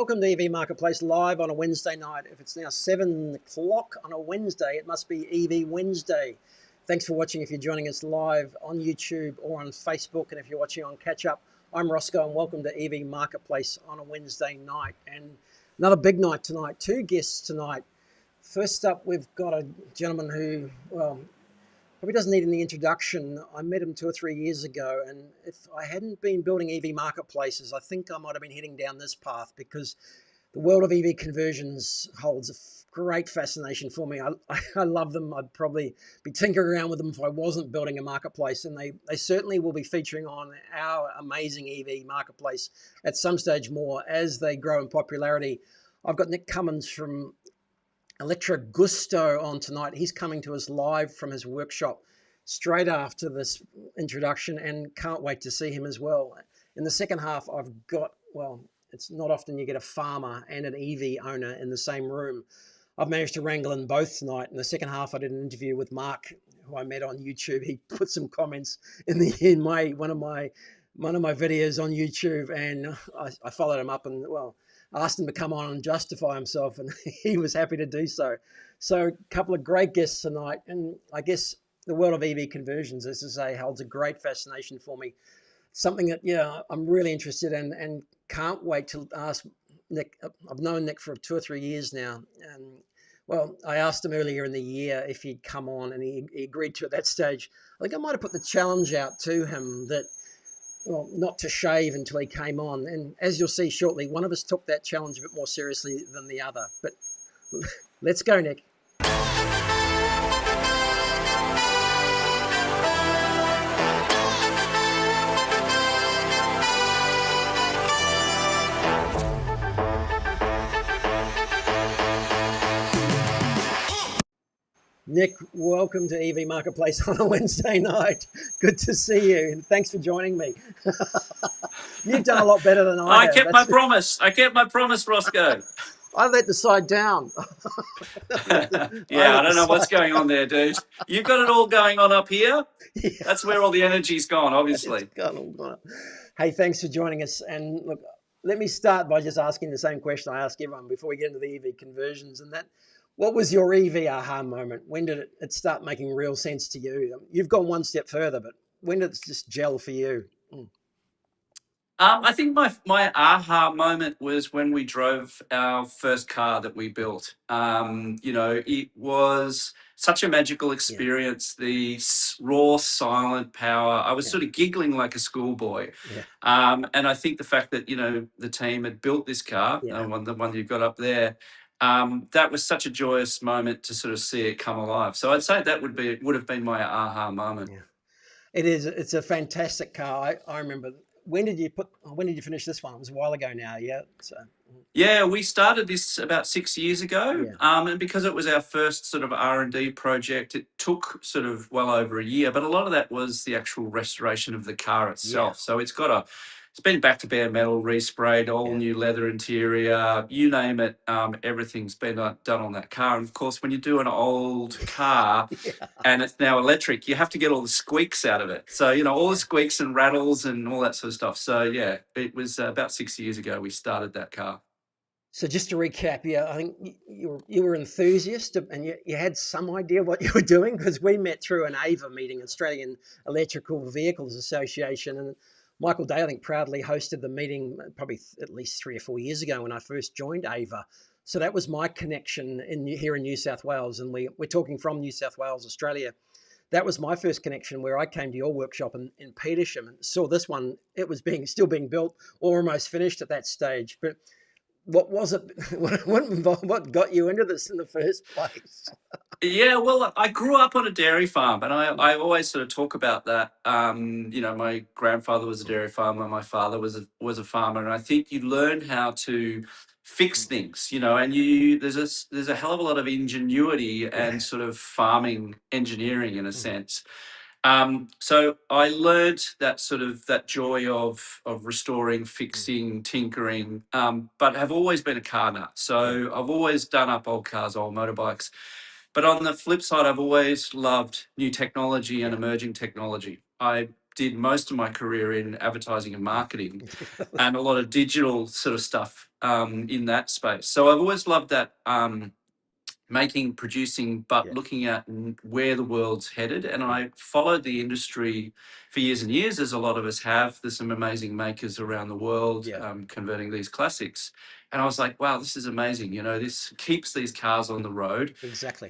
welcome to EV Marketplace live on a Wednesday night. If it's now 7 o'clock on a Wednesday, it must be EV Wednesday. Thanks for watching if you're joining us live on YouTube or on Facebook. And if you're watching on Catch Up, I'm Rosco and welcome to EV Marketplace on a Wednesday night. And another big night tonight, two guests tonight. First up, we've got a gentleman who, well, probably doesn't need any introduction. I met him 2 or 3 years ago, and if I hadn't been building EV marketplaces, I think I might have been heading down this path because the world of EV conversions holds a great fascination for me. I love them. I'd probably be tinkering around with them if I wasn't building a marketplace, and they certainly will be featuring on our amazing EV marketplace at some stage more as they grow in popularity. I've got Nick Cummins from ElectroGusto on tonight. He's coming to us live from his workshop straight after this introduction and can't wait to see him as well. In the second half, I've got, well, it's not often you get a farmer and an EV owner in the same room. I've managed to wrangle in both tonight. In the second half, I did an interview with Marc, who I met on YouTube. He put some comments in one of my videos on YouTube, and I followed him up and, well, asked him to come on and justify himself, and he was happy to do so. So a couple of great guests tonight, and I guess the world of EV conversions, as I say, holds a great fascination for me. Something that, yeah, I'm really interested in and can't wait to ask Nick. I've known Nick for 2 or 3 years now, and well, I asked him earlier in the year if he'd come on, and he agreed to at that stage. I think I might have put the challenge out to him that, well, not to shave until he came on. And as you'll see shortly, one of us took that challenge a bit more seriously than the other. But let's go, Nick. Nick, welcome to EV Marketplace on a Wednesday night. Good to see you, and thanks for joining me. You've done a lot better than I have. I kept my promise. I kept my promise, Rosco. I let the side down. Yeah, I don't know what's going on there, dude. You've got it all going on up here. Yeah. That's where all the energy's gone, obviously. It's gone. Hey, thanks for joining us. And look, let me start by just asking the same question I ask everyone before we get into the EV conversions, and that, what was your EV aha moment? When did it start making real sense to you? You've gone one step further, but when did it just gel for you? I think my aha moment was when we drove our first car that we built. It was such a magical experience. Yeah. The raw, silent power. I was sort of giggling like a schoolboy. Yeah. And I think the fact that, the team had built this car, the one you got up there, that was such a joyous moment to sort of see it come alive. So I'd say that would have been my aha moment. Yeah. It is. It's a fantastic car. I remember. When did you finish this one? It was a while ago now, yeah. So. Yeah, we started this about 6 years ago, and because it was our first sort of R&D project, it took sort of well over a year. But a lot of that was the actual restoration of the car itself. Yeah. So it's been back to bare metal, resprayed, all new leather interior, you name it. Everything's been done on that car. And of course, when you do an old car and it's now electric, you have to get all the squeaks out of it. So, all the squeaks and rattles and all that sort of stuff. So, yeah, it was about 6 years ago we started that car. So just to recap, I think you were enthusiast and you had some idea what you were doing, because we met through an AVA meeting, Australian Electrical Vehicles Association, and Michael Day, I think, proudly hosted the meeting probably at least 3 or 4 years ago when I first joined AVA. So that was my connection here in New South Wales, and we're talking from New South Wales, Australia. That was my first connection, where I came to your workshop in Petersham and saw this one. It was still being built, or almost finished at that stage. But what was it? What got you into this in the first place? Yeah, well, I grew up on a dairy farm, and I always sort of talk about that. My grandfather was a dairy farmer, my father was a farmer, and I think you learn how to fix things, and there's a hell of a lot of ingenuity and sort of farming engineering in a sense. So I learned that joy of restoring, fixing, tinkering, but have always been a car nut. So I've always done up old cars, old motorbikes. But on the flip side, I've always loved new technology and emerging technology. I did most of my career in advertising and marketing, and a lot of digital sort of stuff in that space. So I've always loved that. Making, producing, but Yeah. looking at where the world's headed. And I followed the industry for years and years, as a lot of us have. There's some amazing makers around the world Yeah. converting these classics. And I was like, wow, this is amazing. You know, this keeps these cars on the road. Exactly.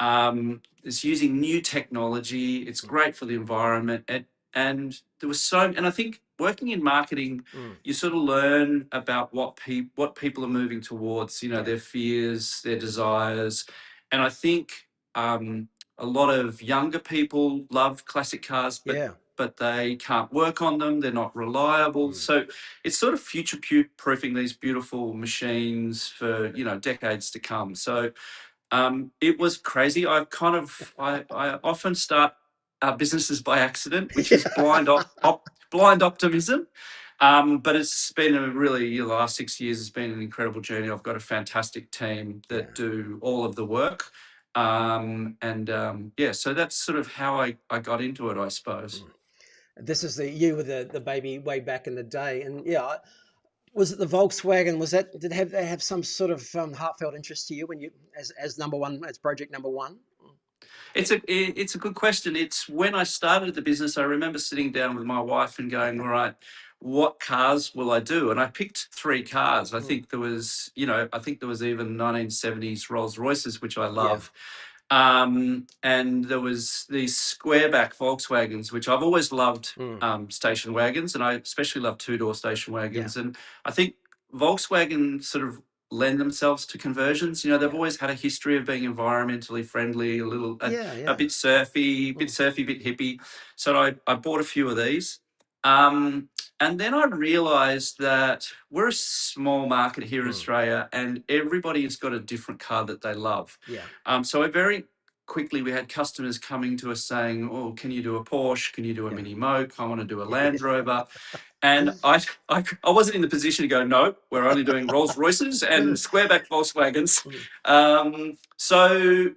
It's using new technology. It's great for the environment. And there was so, and I think working in marketing, you sort of learn about what people are moving towards, you know, Yeah. their fears, their desires. And I think a lot of younger people love classic cars, Yeah. but they can't work on them. They're not reliable. So it's sort of future proofing these beautiful machines for, you know, decades to come. So it was crazy. I often start businesses by accident, which is blind optimism. But it's been a really, the last 6 years has been an incredible journey. I've got a fantastic team Yeah. that do all of the work. Yeah, so that's sort of how I got into it, I suppose. This is you with the baby way back in the day, and yeah, was it the Volkswagen? Was that did they have some sort of heartfelt interest to you when you as number one, as project number one? It's a good question. It's when I started the business, I remember sitting down with my wife and going, all right, what cars will I do? And I picked three cars. I think there was, you know, I think there was even 1970s Rolls Royces, which I Yeah. love. And there was these squareback Volkswagens, which I've always loved, station wagons, and I especially love two-door station Yeah. wagons. And I think Volkswagen sort of lend themselves to conversions. You know, they've Yeah. always had a history of being environmentally friendly, Yeah. a Yeah. bit surfy, bit hippie. So I bought a few of these. Um, and then I realized that we're a small market here in Australia, and everybody has got a different car that they love. Yeah. So I very quickly, we had customers coming to us saying, oh, can you do a Porsche? Can you do a Yeah. Mini Moke? I want to do a Land Rover. And I wasn't in the position to go, no, we're only doing Rolls Royces and squareback Volkswagens. So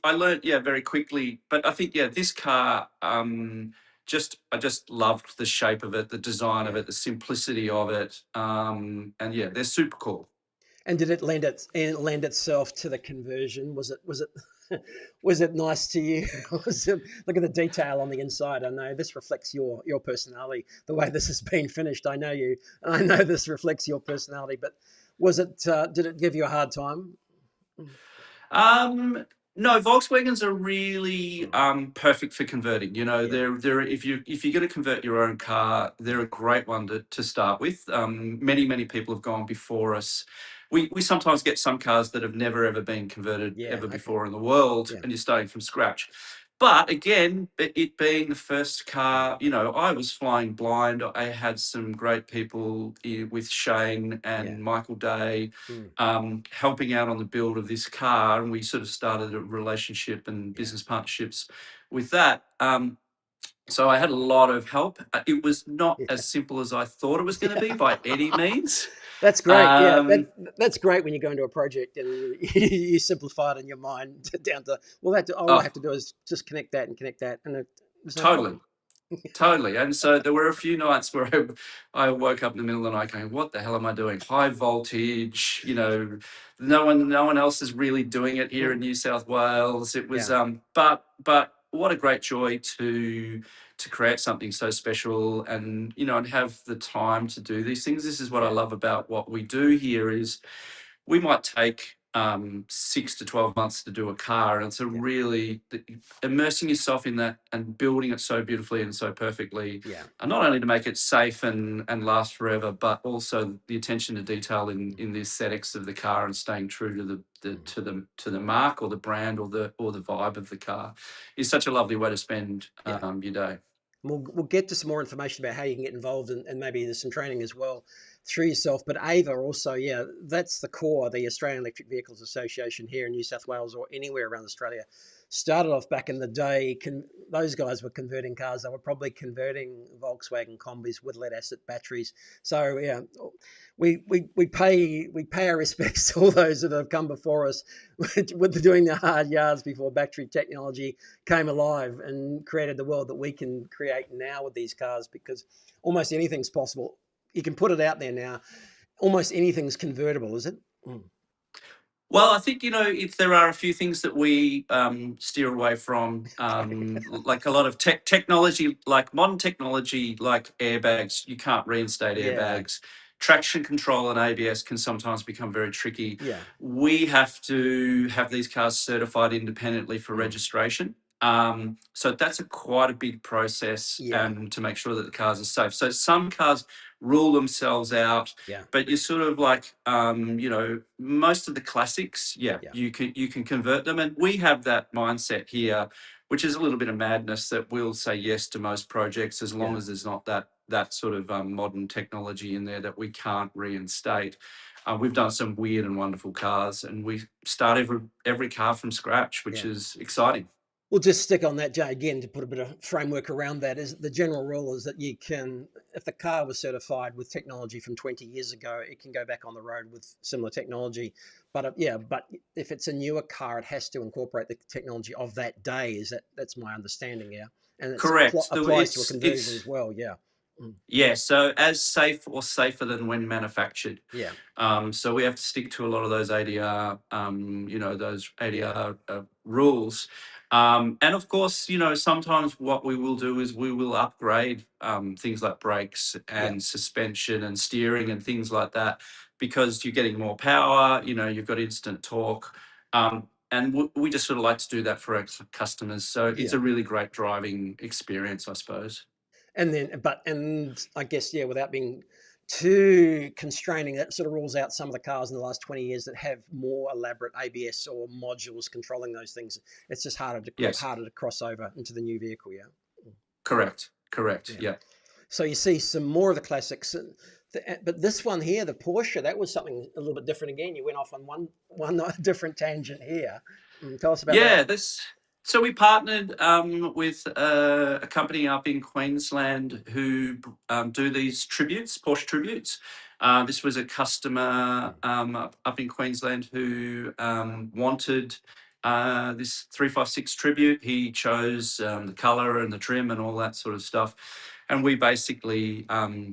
I learned, yeah, very quickly. But I think, yeah, this car, I just loved the shape of it, the design of Yeah. it, the simplicity of it. And yeah, they're super cool. And did it lend itself to the conversion? Was it nice to you? Look at the detail on the inside. I know this reflects your personality. The way this has been finished, I know you, and I know this reflects your personality. But was it? Did it give you a hard time? Um, no, Volkswagens are really perfect for converting. You know, Yeah. they're if you're going to convert your own car, they're a great one to start with. Many people have gone before us. We sometimes get some cars that have never ever been converted Yeah. ever Okay. before in the world, Yeah. and you're starting from scratch. But again, it being the first car, you know, I was flying blind. I had some great people with Shane Yeah. and Michael Day Mm. helping out on the build of this car, and we sort of started a relationship and Yeah. business partnerships with that. So I had a lot of help. It was not Yeah. as simple as I thought it was going to be by any means. That's great. Yeah, Um, that's great when you go into a project and you simplify it in your mind down to well, that all I oh, have to do is just connect that, and there's no totally. problem. Totally. And so there were a few nights where I woke up in the middle of the night going, what the hell am I doing? High voltage, you know, no one else is really doing it here in Mm. New South Wales. It was Yeah. but what a great joy to create something so special and you know and have the time to do these things. This is what I Yeah. love about what we do here is we might take 6 to 12 months to do a car, and it's a Yeah. really immersing yourself in that and building it so beautifully and so perfectly, Yeah. and not only to make it safe and last forever, but also the attention to detail in the aesthetics of the car and staying true to the mark or the brand or the vibe of the car is such a lovely way to spend Yeah. your day. We'll get to some more information about how you can get involved and maybe there's some training as well through yourself. But Ava also, yeah, that's the core, the Australian Electric Vehicles Association here in New South Wales or anywhere around Australia. started off back in the day. Those guys were converting cars. They were probably converting Volkswagen combis with lead acid batteries. So yeah, we pay our respects to all those that have come before us with doing the hard yards before battery technology came alive and created the world that we can create now with these cars, because almost anything's possible. You can put it out there now. Almost anything's convertible, is it? Mm. Well, I think, if there are a few things that we steer away from, like a lot of technology, like modern technology, like airbags, you can't reinstate Yeah, airbags. Traction control and ABS can sometimes become very tricky. yeah, We have to have these cars certified independently for mm. registration. So that's quite a big process, Yeah, and to make sure that the cars are safe. So some cars rule themselves out, yeah, but you're sort of like, most of the classics, yeah, yeah, you can convert them, and we have that mindset here, which is a little bit of madness, that we'll say yes to most projects as long yeah. as there's not that sort of modern technology in there that we can't reinstate. We've done some weird and wonderful cars, and we start every car from scratch, which Yeah. is exciting. We'll just stick on that, Jay, again, to put a bit of framework around that. Is the general rule is that you can, if the car was certified with technology from 20 years ago, it can go back on the road with similar technology. But yeah, but if it's a newer car, it has to incorporate the technology of that day. That's my understanding, yeah, and it Correct. applies to a conversion as well. Yeah, mm. Yeah, so as safe or safer than when manufactured. Yeah, So we have to stick to a lot of those ADR, those yeah, ADR rules. And of course, sometimes what we will do is we will upgrade things like brakes yeah, and suspension and steering and things like that, because you're getting more power, you've got instant torque. And we just sort of like to do that for our customers. So it's yeah. a really great driving experience, I suppose. And I guess, yeah, without being too constraining, that sort of rules out some of the cars in the last 20 years that have more elaborate ABS or modules controlling those things. It's just Yes, harder to cross over into the new vehicle. Yeah, correct. Correct. yeah. Yeah. So you see some more of the classics, but this one here, the Porsche, that was something a little bit different again. You went off on one different tangent here. Tell us about Yeah, that. this. So we partnered with a company up in Queensland who do these tributes, Porsche tributes. This was a customer up in Queensland who wanted this 356 tribute. He chose the color and the trim and all that sort of stuff, and we basically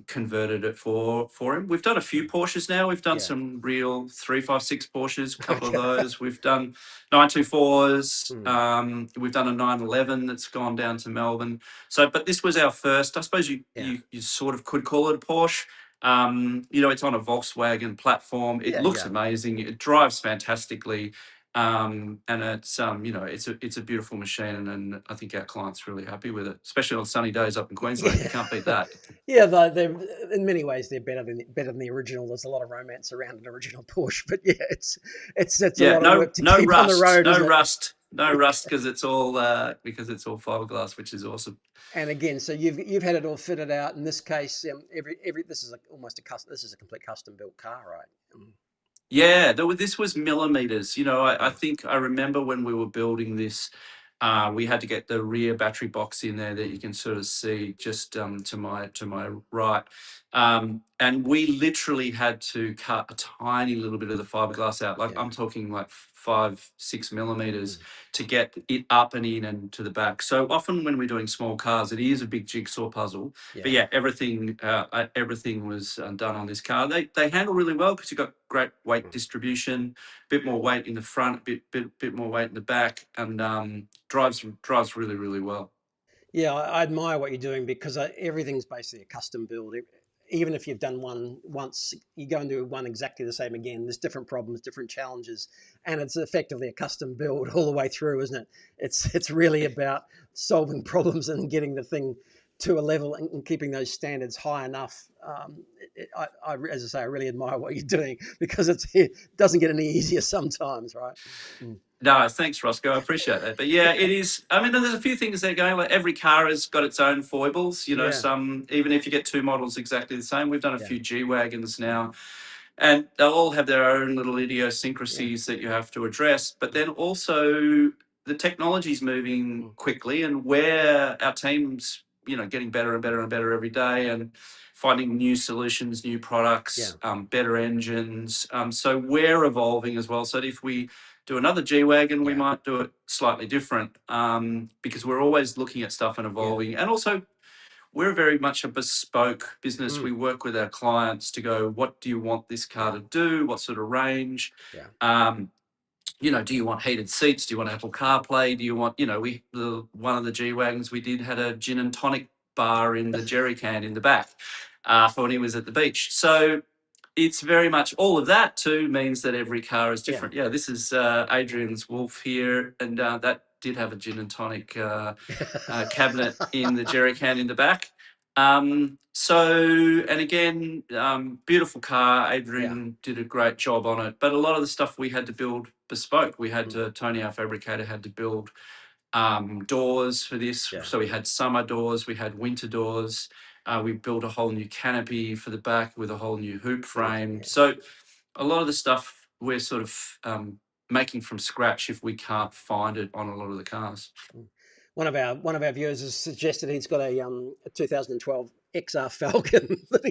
converted it for him. We've done a few Porsches now. We've done Yeah. some real 356 Porsches, a couple of Okay. those. We've done 924s. Mm. We've done a 911 that's gone down to Melbourne. So, but this was our first. I suppose you Yeah. you sort of could call it a Porsche. It's on a Volkswagen platform. It Yeah. looks Yeah. amazing. It drives fantastically. And it's a beautiful machine, and I think our clients really happy with it, especially on sunny days up in Queensland. You Yeah. can't beat that. Yeah, they're in many ways they're better than the original. There's a lot of romance around an original Porsche, but yeah, it's a Yeah, lot of no work to no keep on the rust, road, no isn't it? rust, no rust, because it's all fiberglass, which is awesome. And again, so you've had it all fitted out. In this case, every this is almost a custom. This is a complete custom built car, right? Yeah, this was millimeters. I Yeah, think I remember when we were building this, we had to get the rear battery box in there that you can sort of see just to my right, and we literally had to cut a tiny little bit of the fiberglass out. Like yeah, I'm talking like 5-6 millimeters mm, to get it up and in and to the back. So often when we're doing small cars, it is a big jigsaw puzzle. But yeah. yeah, everything was done on this car. They handle really well because you've got great weight Mm. distribution, a bit more weight in the front, bit more weight in the back, and drives really really well. Yeah, I admire what you're doing because everything's basically a custom build. Even if you've done one once, you go and do one exactly the same again. There's different problems, different challenges, and it's effectively a custom build all the way through, isn't it? It's really about solving problems and getting the thing to a level and keeping those standards high enough. As I say, I really admire what you're doing because it doesn't get any easier sometimes, right? Mm. No, thanks, Roscoe. I appreciate that. But yeah, it is. I mean, there's a few things there going. Like every car has got its own foibles. Yeah, Some, even if you get two models exactly the same. We've done a yeah, few G wagons now, and they'll all have their own little yeah, idiosyncrasies that you have to address. But then also the technology's moving quickly, and where our team's getting better and better and better every day, and finding new solutions, new products, better engines. So we're evolving as well. So if we do another G-Wagon, we might do it slightly different, because we're always looking at stuff and evolving. And also, we're very much a bespoke business. We work with our clients to go, what do you want this car to do? What sort of range? Do you want heated seats? Do you want Apple CarPlay? Do you want, one of the G-Wagons we did had a gin and tonic bar in the jerry can in the back for when he was at the beach. So it's very much all of that too means that every car is different. Yeah, this is Adrian's Wolf here, and that did have a gin and tonic cabinet in the jerry can in the back. And again, beautiful car. Adrian did a great job on it, but a lot of the stuff we had to build bespoke. We had to, Tony, our fabricator, had to build doors for this. So we had summer doors, we had winter doors. We built a whole new canopy for the back with a whole new hoop frame. So a lot of the stuff we're sort of making from scratch if we can't find it on a lot of the cars. One of our viewers has suggested he's got a 2012 XR Falcon that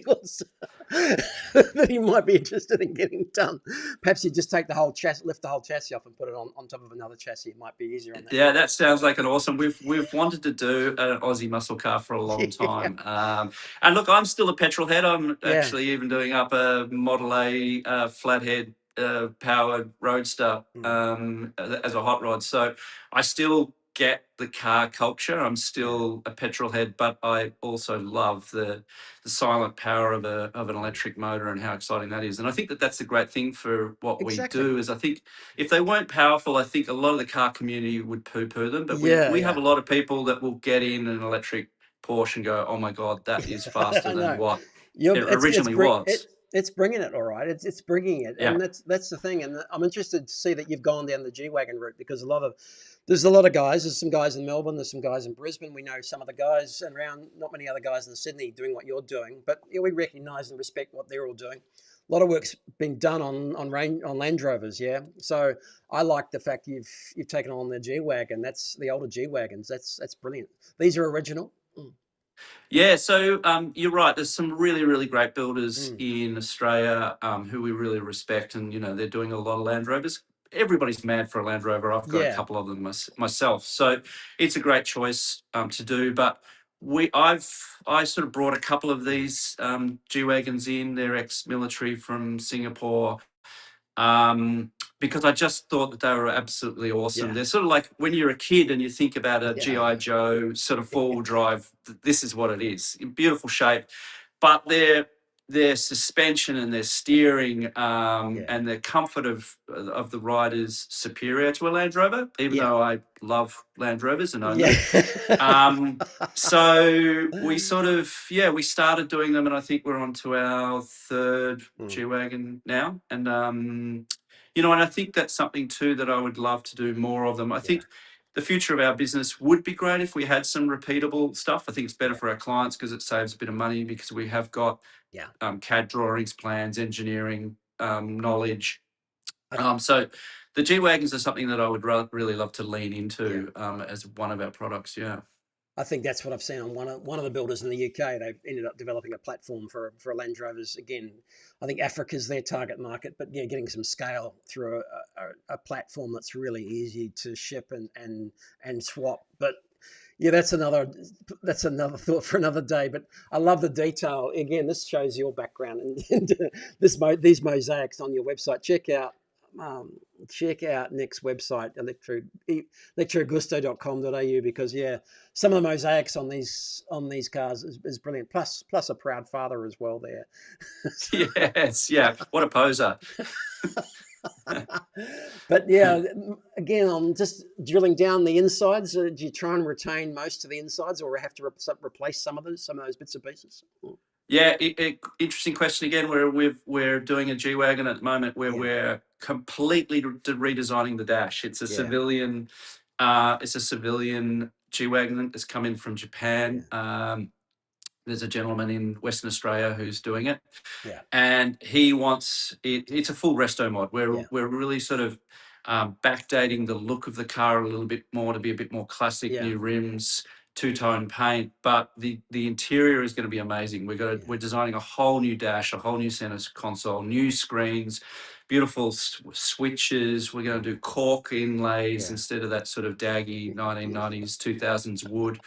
he might be interested in getting done. Perhaps you just take the whole chassis, lift the whole chassis off, and put it on top of another chassis. It might be easier on that. Yeah, that sounds like an awesome. We've wanted to do an Aussie muscle car for a long time. And look, I'm still a petrol head. I'm actually even doing up a Model A flathead powered roadster as a hot rod. So I still get the car culture. I'm still a petrol head, but I also love the silent power of an electric motor and how exciting that is. And I think that's the great thing for what we do is I think if they weren't powerful, I think a lot of the car community would poo-poo them. But we have a lot of people that will get in an electric Porsche and go, oh my God, that is faster than what it originally was. It's bringing it, all right. It's bringing it, and that's the thing. And I'm interested to see that you've gone down the G-Wagon route because there's a lot of guys. There's some guys in Melbourne. There's some guys in Brisbane. We know some of the guys around. Not many other guys in Sydney doing what you're doing, but we recognise and respect what they're all doing. A lot of work's been done on Land Rovers, So I like the fact you've taken on the G-Wagon. That's the older G-Wagons. That's brilliant. These are original. Yeah, so you're right. There's some really, really great builders in Australia who we really respect, and they're doing a lot of Land Rovers. Everybody's mad for a Land Rover. I've got a couple of them myself, so it's a great choice to do. But I sort of brought a couple of these G-Wagons in. They're ex-military from Singapore. Because I just thought that they were absolutely awesome. They're sort of like when you're a kid and you think about a G.I. Joe sort of four-wheel drive, this is what it is. In beautiful shape. But their suspension and their steering and the comfort of the ride is superior to a Land Rover, even though I love Land Rovers and own them. So we sort of, we started doing them, and I think we're on to our third G-Wagon now. And, and I think that's something too that I would love to do more of them. I think the future of our business would be great if we had some repeatable stuff. I think it's better for our clients because it saves a bit of money because we have got CAD drawings, plans, engineering, knowledge. So the G-Wagons are something that I would really love to lean into as one of our products. I think that's what I've seen on one of the builders in the UK. They've ended up developing a platform for Land Rovers. Again, I think Africa's their target market, but getting some scale through a platform that's really easy to ship and swap. But that's another thought for another day. But I love the detail. Again, this shows your background and these mosaics on your website. Check out Nick's website, ElectroGusto.com.au, because some of the mosaics on these cars is brilliant. Plus a proud father as well there. Yes, what a poser. But again, I'm just drilling down the insides. Do you try and retain most of the insides, or have to replace some of those bits and pieces? Yeah, interesting question again. We're doing a G-Wagon at the moment where we're completely redesigning the dash. It's a civilian. It's a civilian G-Wagon that's come in from Japan. There's a gentleman in Western Australia who's doing it, and he wants it. It's a full resto mod. We're really sort of backdating the look of the car a little bit more to be a bit more classic, Yeah. new rims, two-tone paint, but the interior is going to be amazing. We're designing a whole new dash, a whole new center console, new screens, beautiful switches. We're going to do cork inlays instead of that sort of daggy 1990s, 2000s wood.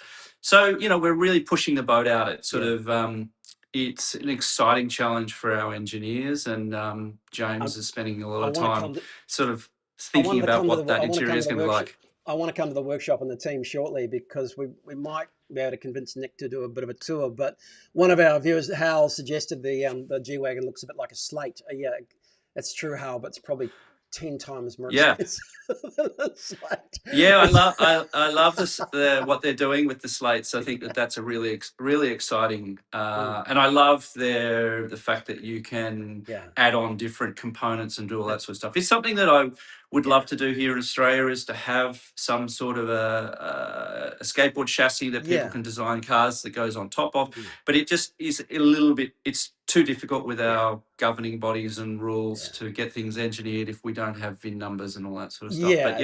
So, we're really pushing the boat out. It's sort of it's an exciting challenge for our engineers, and James is spending a lot of time sort of thinking about what that interior is going to be like. I want to come to the workshop and the team shortly, because we might be able to convince Nick to do a bit of a tour. But one of our viewers, Hal, suggested the G-Wagon looks a bit like a slate. Yeah, that's true, Hal, but it's probably 10 times more expensive than a slate. Yeah, I love this what they're doing with the slates. I think that's a really exciting, and I love the fact that you can add on different components and do all that sort of stuff. It's something that I would love to do here in Australia, is to have some sort of a skateboard chassis that people can design cars that goes on top of. But it just is a little bit. It's too difficult with our governing bodies and rules to get things engineered if we don't have VIN numbers and all that sort of stuff. But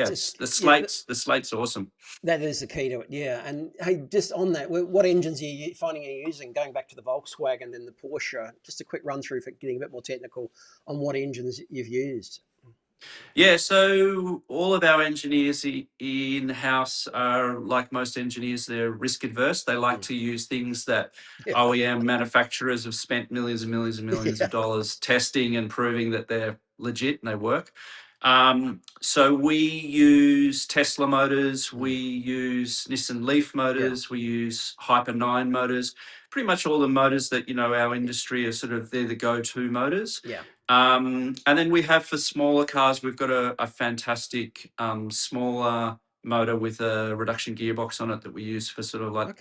the slate's awesome. That is the key to it, And hey, just on that, what engines are you finding you're using? Going back to the Volkswagen and the Porsche, just a quick run through for getting a bit more technical on what engines you've used. Yeah, so all of our engineers in-house are, like most engineers, they're risk adverse. They like to use things that OEM manufacturers have spent millions and millions and millions of dollars testing and proving that they're legit and they work. So we use Tesla motors, we use Nissan Leaf motors, we use Hyper 9 motors, pretty much all the motors that, our industry are they're the go-to motors. And then we have, for smaller cars, we've got a fantastic smaller motor with a reduction gearbox on it that we use for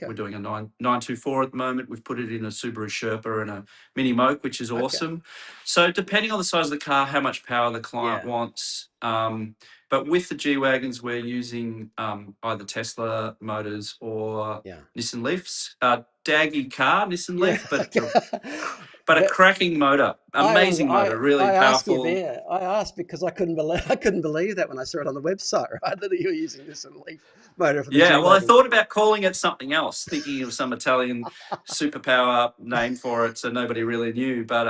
we're doing a 924 at the moment. We've put it in a Subaru Sherpa and a Mini Moke, which is awesome. So depending on the size of the car, how much power the client wants. But with the G-Wagons, we're using either Tesla motors or Nissan Leafs. Daggy car, Nissan Leaf, but a cracking motor, amazing motor, really powerful. I asked because I couldn't believe that when I saw it on the website, right? That you were using this Leaf motor for the G-Wagon. Well, I thought about calling it something else, thinking of some Italian superpower name for it, so nobody really knew. But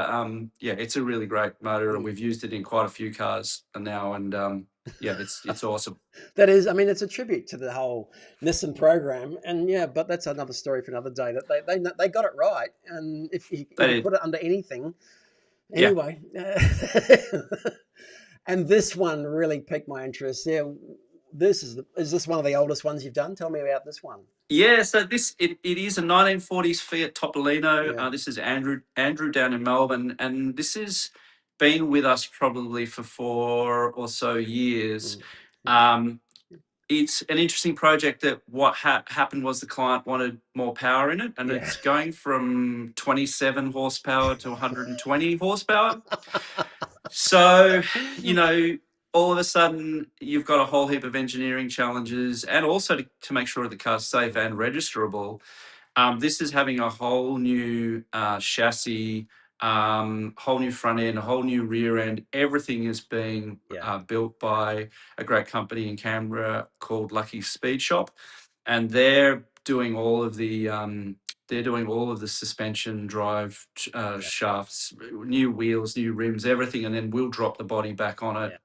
it's a really great motor, and we've used it in quite a few cars now, and it's awesome. That is, it's a tribute to the whole Nissan program, and but that's another story for another day. That they got it right, and if you put it under anything, anyway. And this one really piqued my interest. Is this one of the oldest ones you've done? Tell me about this one. Yeah, so it is a 1940s Fiat Topolino. This is Andrew down in Melbourne, and this has been with us probably for 4 or so years. It's an interesting project that what happened was the client wanted more power in it, and it's going from 27 horsepower to 120 horsepower. So, all of a sudden you've got a whole heap of engineering challenges, and also to make sure the car's safe and registerable. This is having a whole new chassis, whole new front end, a whole new rear end. Everything is being built by a great company in Canberra called Lucky Speed Shop, and they're doing all of the suspension, drive shafts, new wheels, new rims, everything, and then we'll drop the body back on it.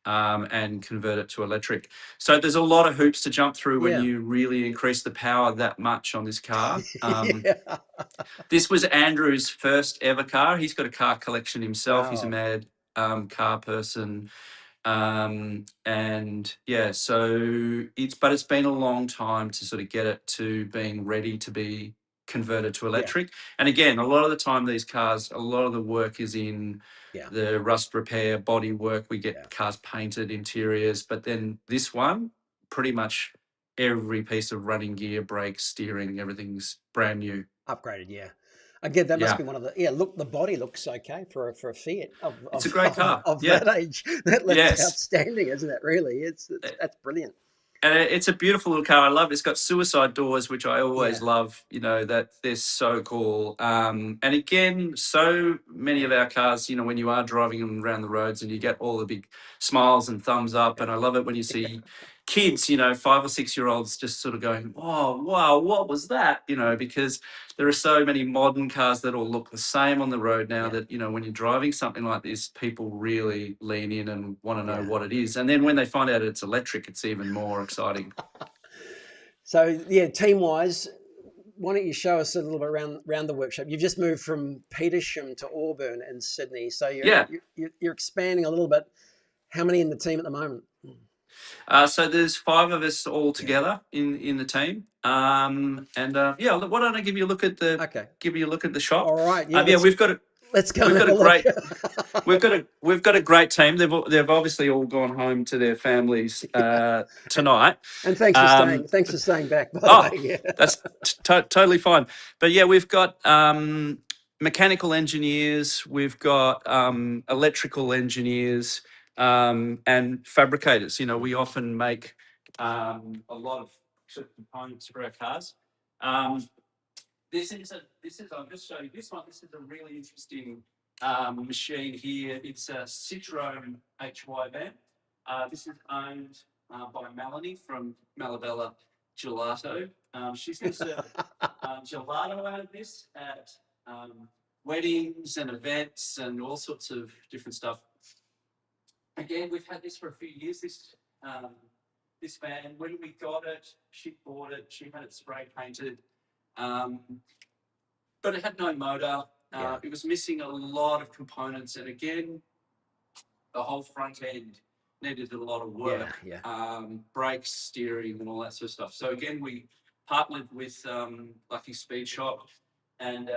And convert it to electric. So there's a lot of hoops to jump through when you really increase the power that much on this car. This was Andrew's first ever car. He's got a car collection himself. He's a mad car person. So it's been a long time to get it to being ready to be converted to electric. And again, a lot of the time these cars, a lot of the work is in the rust repair, body work. We get cars painted, interiors, but then this one, pretty much every piece of running gear, brakes, steering, everything's brand new. Upgraded, Again, that must be one of the look. The body looks okay for a Fiat. It's a great car of that age. That's outstanding, isn't it? Really, that's brilliant. And it's a beautiful little car. I love it. It's got suicide doors, which I always Yeah. love. You know, that they're so cool. And again, so many of our cars, you know, when you are driving them around the roads and you get all the big smiles and thumbs up. And I love it when you see kids, you know, 5 or 6 year olds just sort of going, oh, wow, what was that? You know, because there are so many modern cars that all look the same on the road now that, you know, when you're driving something like this, people really lean in and want to know what it is. And then when they find out it's electric, it's even more exciting. So yeah, team wise, why don't you show us a little bit around the workshop? You've just moved from Petersham to Auburn in Sydney, so Yeah. you're expanding a little bit. How many in the team at the moment? So there's 5 of us all together in the team. Yeah, why don't I give you a look at the shop? All right, yeah, Yeah, let's go we've and got have a a look. great we've got a great team. They've obviously all gone home to their families tonight. And thanks for staying. Thanks for staying back, by the Oh, way. Yeah. that's totally fine. But yeah, we've got mechanical engineers, we've got electrical engineers, and fabricators. You know, we often make a lot of sort of components for our cars. I'll just show you this one. This is a really interesting machine here. It's a Citroen HY van. This is owned by Melanie from Malabella Gelato. She's going to serve gelato out of this at weddings and events and all sorts of different stuff. Again, we've had this for a few years. This van, when we got it, she bought it. She had it spray painted. But it had no motor. It was missing a lot of components, and again, the whole front end needed a lot of work. Brakes, steering, and all that sort of stuff. So again, we partnered with Lucky Speed Shop, and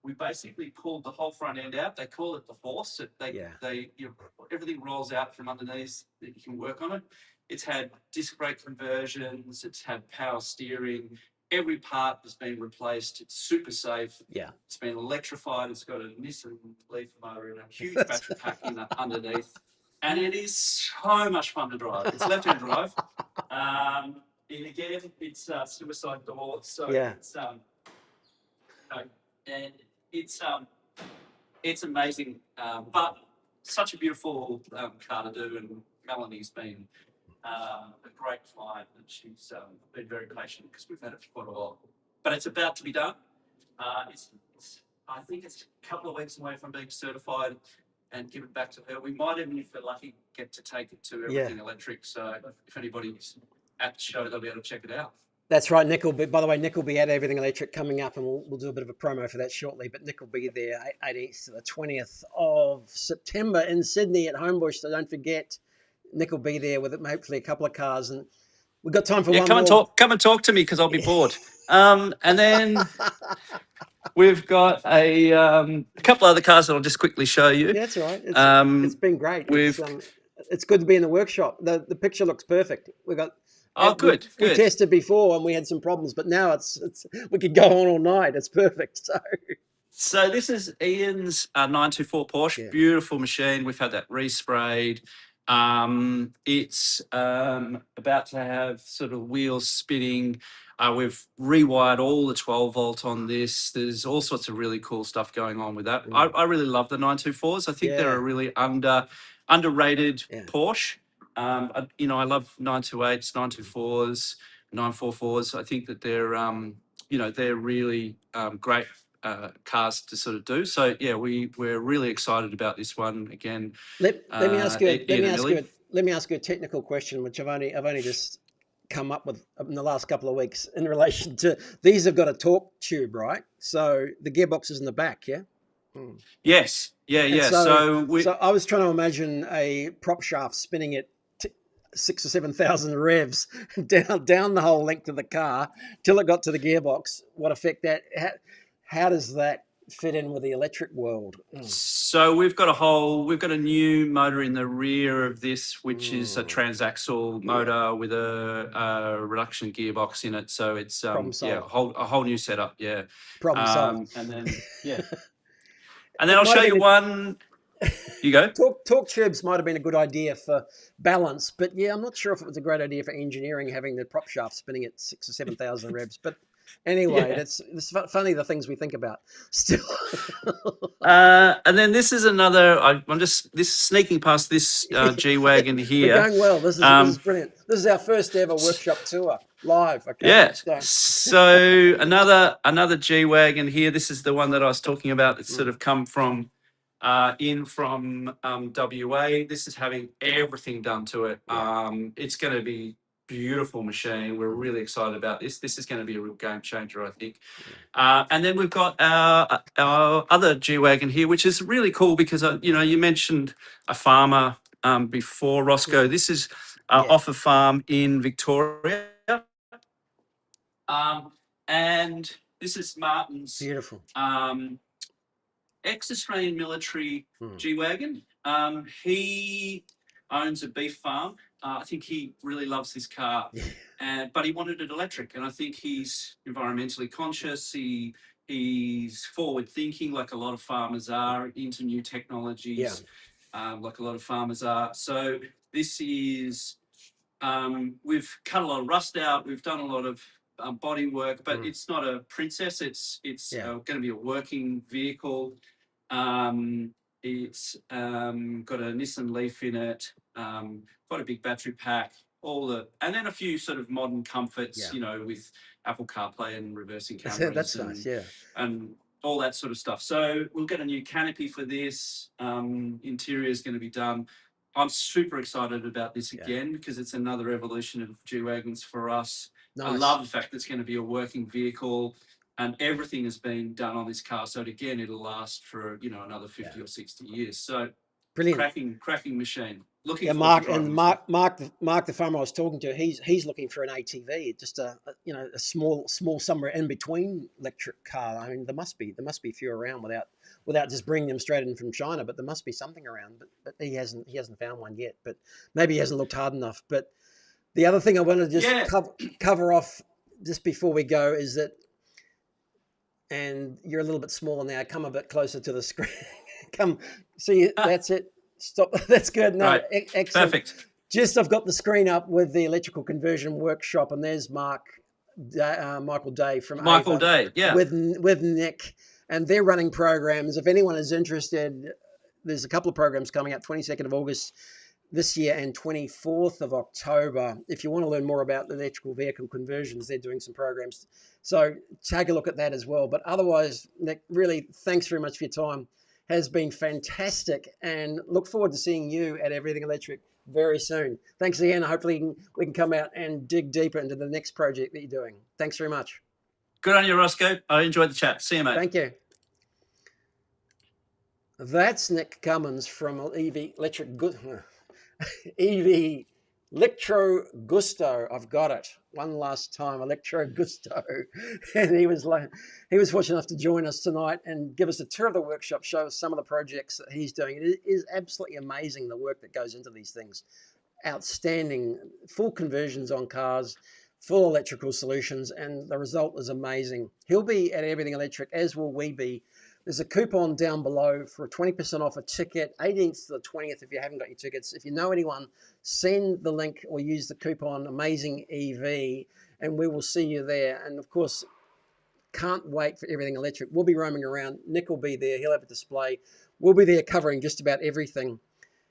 we basically pulled the whole front end out. They call it the horse. Everything rolls out from underneath that you can work on it. It's had disc brake conversions. It's had power steering. Every part has been replaced. It's super safe. It's been electrified. It's got a Nissan Leaf motor and a huge battery pack underneath. And it is so much fun to drive. It's left-hand drive. And again, it's suicide door. So and it's amazing. But such a beautiful car to do. And Melanie's been a great client, and she's been very patient because we've had it for quite a while. But it's about to be done. I think it's a couple of weeks away from being certified and given back to her. We might even, if we're lucky, get to take it to everything electric. So if anybody's at the show, they'll be able to check it out. That's right. Nick will be, by the way, Nick will be at Everything Electric coming up, and we'll do a bit of a promo for that shortly. But Nick will be there 18th to the 20th of September in Sydney at Homebush. So don't forget, Nick will be there with hopefully a couple of cars, and we've got time for one more. Come and talk to me because I'll be bored. And then we've got a couple other cars that I'll just quickly show you. Yeah, that's all right. It's been great. It's good to be in the workshop. The picture looks perfect. We've got. Good. We tested before and we had some problems, but now it's we could go on all night. It's perfect. So this is Ian's 924 Porsche. Beautiful machine. We've had that resprayed. It's about to have sort of wheels spinning. We've rewired all the 12 volt on this. There's all sorts of really cool stuff going on with that. I really love the 924s. I think they're a really underrated Porsche. I love 928s, 924s, 944s. I think that they're really great cars to sort of do. So yeah, we're really excited about this one again. Let me ask you a technical question, which I've only just come up with in the last couple of weeks in relation to these. Have got a torque tube, right? So the gearbox is in the back, yeah. Yes, yeah. So I was trying to imagine a prop shaft spinning at 6,000 or 7,000 revs down the whole length of the car till it got to the gearbox. What effect that? How does that fit in with the electric world? So we've got a new motor in the rear of this, which is a transaxle motor with a reduction gearbox in it. So it's a whole new setup. Yeah. Problem solved. And then and then I'll show you one. You go. Torque tubes might have been a good idea for balance, but yeah, I'm not sure if it was a great idea for engineering, having the prop shaft spinning at 6,000 or 7,000 revs. But anyway, it's funny the things we think about still. And then this is another. I'm just sneaking past this G-Wagon here. We're going well. This is brilliant. This is our first ever workshop tour live. Okay. Yeah. So another G-Wagon here. This is the one that I was talking about. It's sort of come from WA. This is having everything done to it. It's going to be beautiful machine. We're really excited about this. This is going to be a real game changer, I think. And then we've got our other G-Wagon here, which is really cool because, you mentioned a farmer before, Rosco. This is off a farm in Victoria. And this is Martin's beautiful ex-Australian military G-Wagon. He owns a beef farm. I think he really loves his car, but he wanted it electric. And I think he's environmentally conscious. He's forward-thinking, like a lot of farmers are, into new technologies, like a lot of farmers are. So this is, we've cut a lot of rust out. We've done a lot of body work, but it's not a princess. It's going to be a working vehicle. It's got a Nissan Leaf in it, got a big battery pack, and then a few sort of modern comforts, with Apple CarPlay and reversing cameras. That's nice, and all that sort of stuff. So we'll get a new canopy for this. Interior is going to be done. I'm super excited about this again because it's another evolution of G-Wagons for us. Nice. I love the fact that it's going to be a working vehicle and everything has been done on this car. So again, it'll last for, another 50 or 60 years. So brilliant. Cracking machine. Looking Mark the farmer I was talking to, he's looking for an ATV, just a small somewhere in between electric car. I mean, there must be a few around without just bringing them straight in from China, but there must be something around. But he hasn't found one yet. But maybe he hasn't looked hard enough. But the other thing I wanted to just cover off just before we go is that, and you're a little bit smaller now. Come a bit closer to the screen. Come, see, that's it. Stop. That's good. No, right. Excellent. Perfect. Just I've got the screen up with the electrical conversion workshop, and there's Michael Day from Michael Ava, Day, with Nick, and they're running programs. If anyone is interested, there's a couple of programs coming up, 22nd of August this year and 24th of October. If you want to learn more about the electrical vehicle conversions, they're doing some programs. So take a look at that as well. But otherwise, Nick, really, thanks very much for your time. Has been fantastic, and look forward to seeing you at Everything Electric very soon. Thanks again. Hopefully we can come out and dig deeper into the next project that you're doing. Thanks very much. Good on you, Rosco. I enjoyed the chat. See you, mate. Thank you. That's Nick Cummins from ElectroGusto. I've got it. One last time, ElectroGusto. And he was fortunate enough to join us tonight and give us a tour of the workshop, show us some of the projects that he's doing. It is absolutely amazing the work that goes into these things. Outstanding, full conversions on cars, full electrical solutions, and the result is amazing. He'll be at Everything Electric, as will we be. There's a coupon down below for 20% off a ticket, 18th to the 20th if you haven't got your tickets. If you know anyone, send the link or use the coupon Amazing EV, and we will see you there. And of course, can't wait for Everything Electric. We'll be roaming around. Nick will be there. He'll have a display. We'll be there covering just about everything.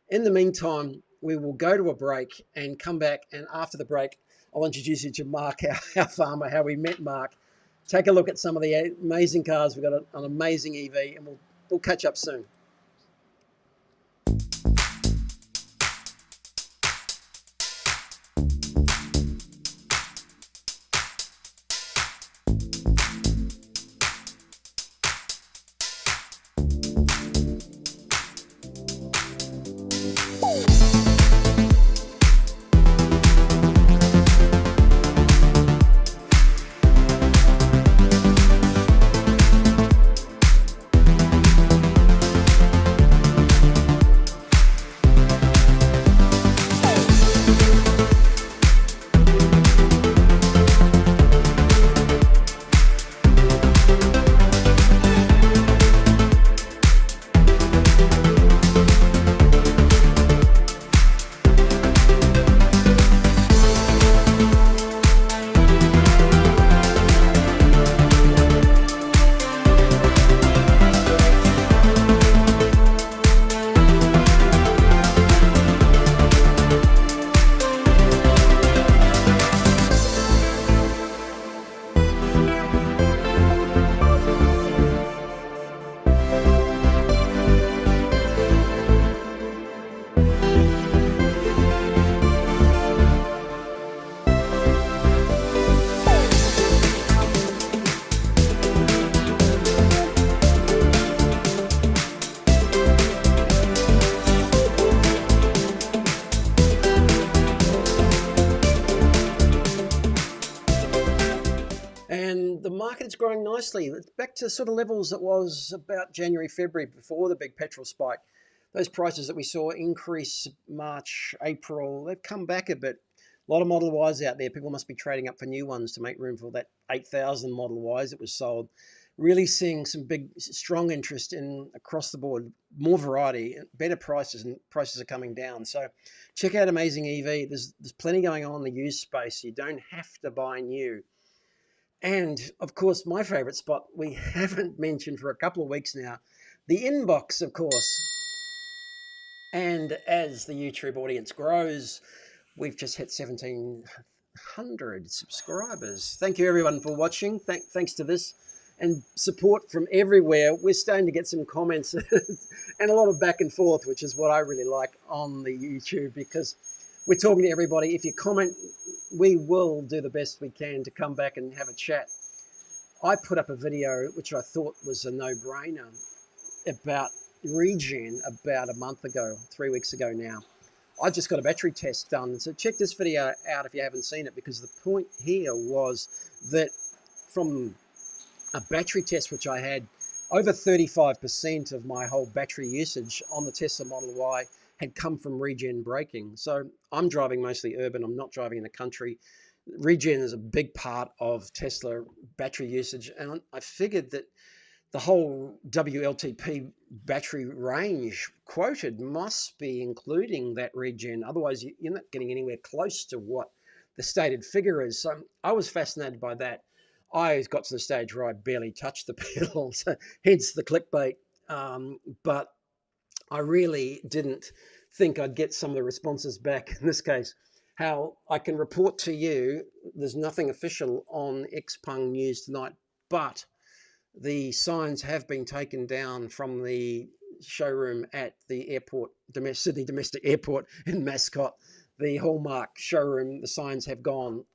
In the meantime, we will go to a break and come back. And after the break, I'll introduce you to Mark, our farmer, how we met Mark. Take a look at some of the amazing cars. We've got an amazing EV, and we'll catch up soon. the market is growing nicely. It's back to sort of levels it was about January, February, before the big petrol spike. Those prices that we saw increase March, April, they've come back a bit. A lot of Model Ys out there. People must be trading up for new ones to make room for that 8,000 Model Ys that was sold. Really seeing some big, strong interest in across the board, more variety, better prices, and prices are coming down. So check out Amazing EV. There's plenty going on in the used space. You don't have to buy new. And of course, my favorite spot we haven't mentioned for a couple of weeks now, the inbox, of course. And as the YouTube audience grows, we've just hit 1,700 subscribers. Thank you everyone for watching. Thanks to this and support from everywhere. We're starting to get some comments and a lot of back and forth, which is what I really like on the YouTube, because we're talking to everybody. If you comment, we will do the best we can to come back and have a chat. I put up a video, which I thought was a no-brainer, about Regen about a month ago, 3 weeks ago now. I just got a battery test done. So check this video out if you haven't seen it, because the point here was that from a battery test, which I had, over 35% of my whole battery usage on the Tesla Model Y had come from Regen braking. So I'm driving mostly urban. I'm not driving in the country. Regen is a big part of Tesla battery usage. And I figured that the whole WLTP battery range quoted must be including that Regen. Otherwise, you're not getting anywhere close to what the stated figure is. So I was fascinated by that. I got to the stage where I barely touched the pedal, so hence the clickbait. But I really didn't think I'd get some of the responses back in this case. How I can report to you, there's nothing official on Xpeng News tonight, but the signs have been taken down from the showroom at the airport, Sydney Domestic Airport in Mascot. The Hallmark showroom, the signs have gone,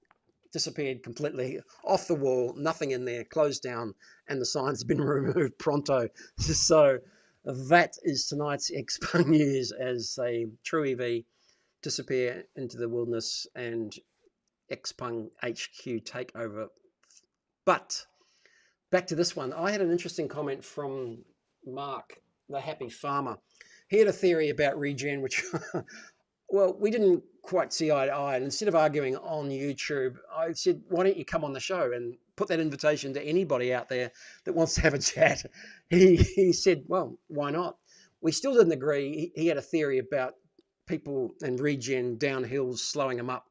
disappeared completely off the wall, nothing in there, closed down, and the signs have been removed pronto. So that is tonight's Xpeng News, as a true EV disappear into the wilderness and Xpeng HQ take over. But back to this one. I had an interesting comment from Mark, the happy farmer. He had a theory about Regen, which, well, we didn't quite see eye to eye. And instead of arguing on YouTube, I said, why don't you come on the show and put that invitation to anybody out there that wants to have a chat? He said, well, why not? We still didn't agree. He had a theory about people and Regen downhills slowing them up.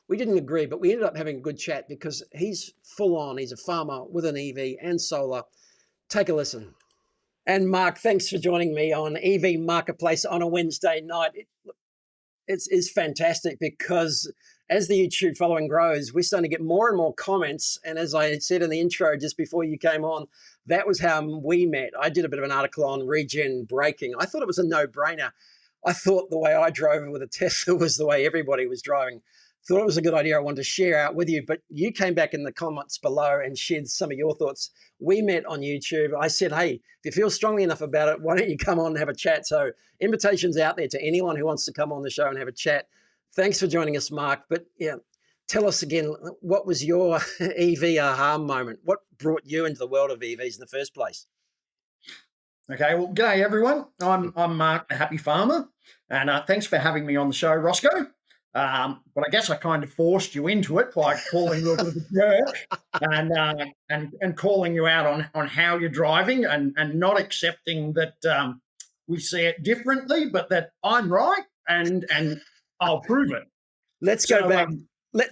We didn't agree, but we ended up having a good chat because he's full on. He's a farmer with an EV and solar. Take a listen. And Mark, thanks for joining me on EV Marketplace on a Wednesday night. It's fantastic because as the YouTube following grows, we're starting to get more and more comments. And as I said in the intro just before you came on, that was how we met. I did a bit of an article on Regen braking. I thought it was a no-brainer. I thought the way I drove with a Tesla was the way everybody was driving. Thought it was a good idea. I wanted to share out with you, but you came back in the comments below and shared some of your thoughts. We met on YouTube. I said, hey, if you feel strongly enough about it, why don't you come on and have a chat? So invitations out there to anyone who wants to come on the show and have a chat. Thanks for joining us, Mark. But yeah, tell us again, what was your EV aha moment? What brought you into the world of EVs in the first place? Okay, well, g'day everyone. I'm Mark, the happy farmer, and thanks for having me on the show, Rosco. But I guess I kind of forced you into it by calling you a bit of a jerk and calling you out on how you're driving and not accepting that we see it differently, but that I'm right and I'll prove it. Let's go back.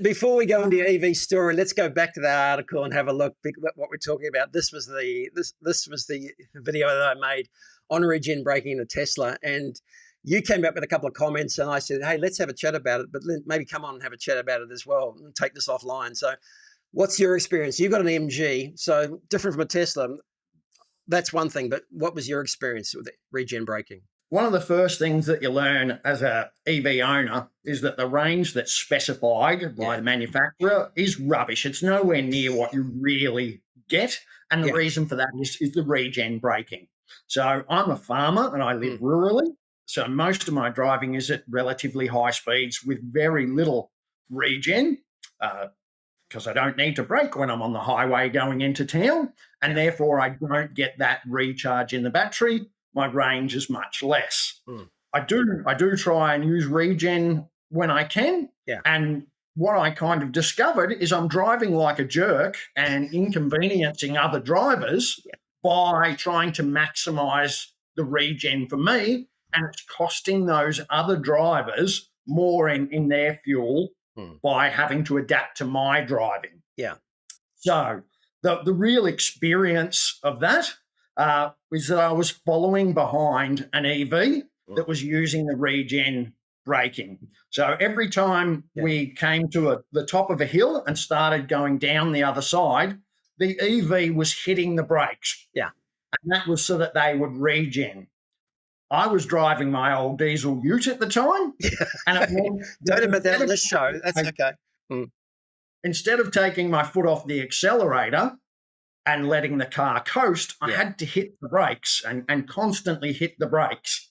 Before we go into your EV story, let's go back to that article and have a look at what we're talking about. This was the video that I made on Regen braking a Tesla, and you came up with a couple of comments, and I said, hey, let's have a chat about it, but maybe come on and have a chat about it as well and take this offline. So what's your experience? You've got an MG, so different from a Tesla. That's one thing, but what was your experience with Regen braking? One of the first things that you learn as a EV owner is that the range that's specified by the manufacturer is rubbish. It's nowhere near what you really get. And the reason for that is the Regen braking. So I'm a farmer and I live rurally. So most of my driving is at relatively high speeds with very little Regen. because I don't need to brake when I'm on the highway going into town, and therefore I don't get that recharge in the battery. My range is much less. I do try and use Regen when I can. Yeah. And what I kind of discovered is I'm driving like a jerk and inconveniencing other drivers by trying to maximize the Regen for me, and it's costing those other drivers more in their fuel by having to adapt to my driving. Yeah. So the real experience of that was that I was following behind an EV that was using the Regen braking. So every time we came to the top of a hill and started going down the other side, the EV was hitting the brakes. Yeah. And that was so that they would regen. I was driving my old diesel ute at the time. And don't admit that on this show. That's okay. Instead of taking my foot off the accelerator and letting the car coast, I had to hit the brakes and constantly hit the brakes.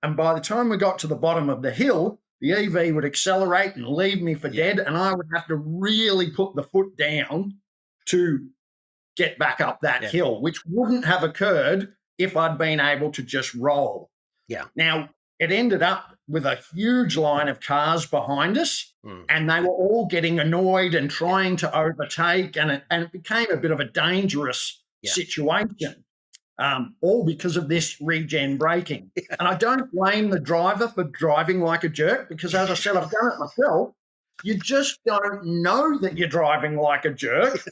And by the time we got to the bottom of the hill, the EV would accelerate and leave me for dead, and I would have to really put the foot down to get back up that hill, which wouldn't have occurred if I'd been able to just roll. Yeah. Now, it ended up with a huge line of cars behind us, and they were all getting annoyed and trying to overtake, and it became a bit of a dangerous situation, all because of this Regen braking. And I don't blame the driver for driving like a jerk because, as I said, I've done it myself. You just don't know that you're driving like a jerk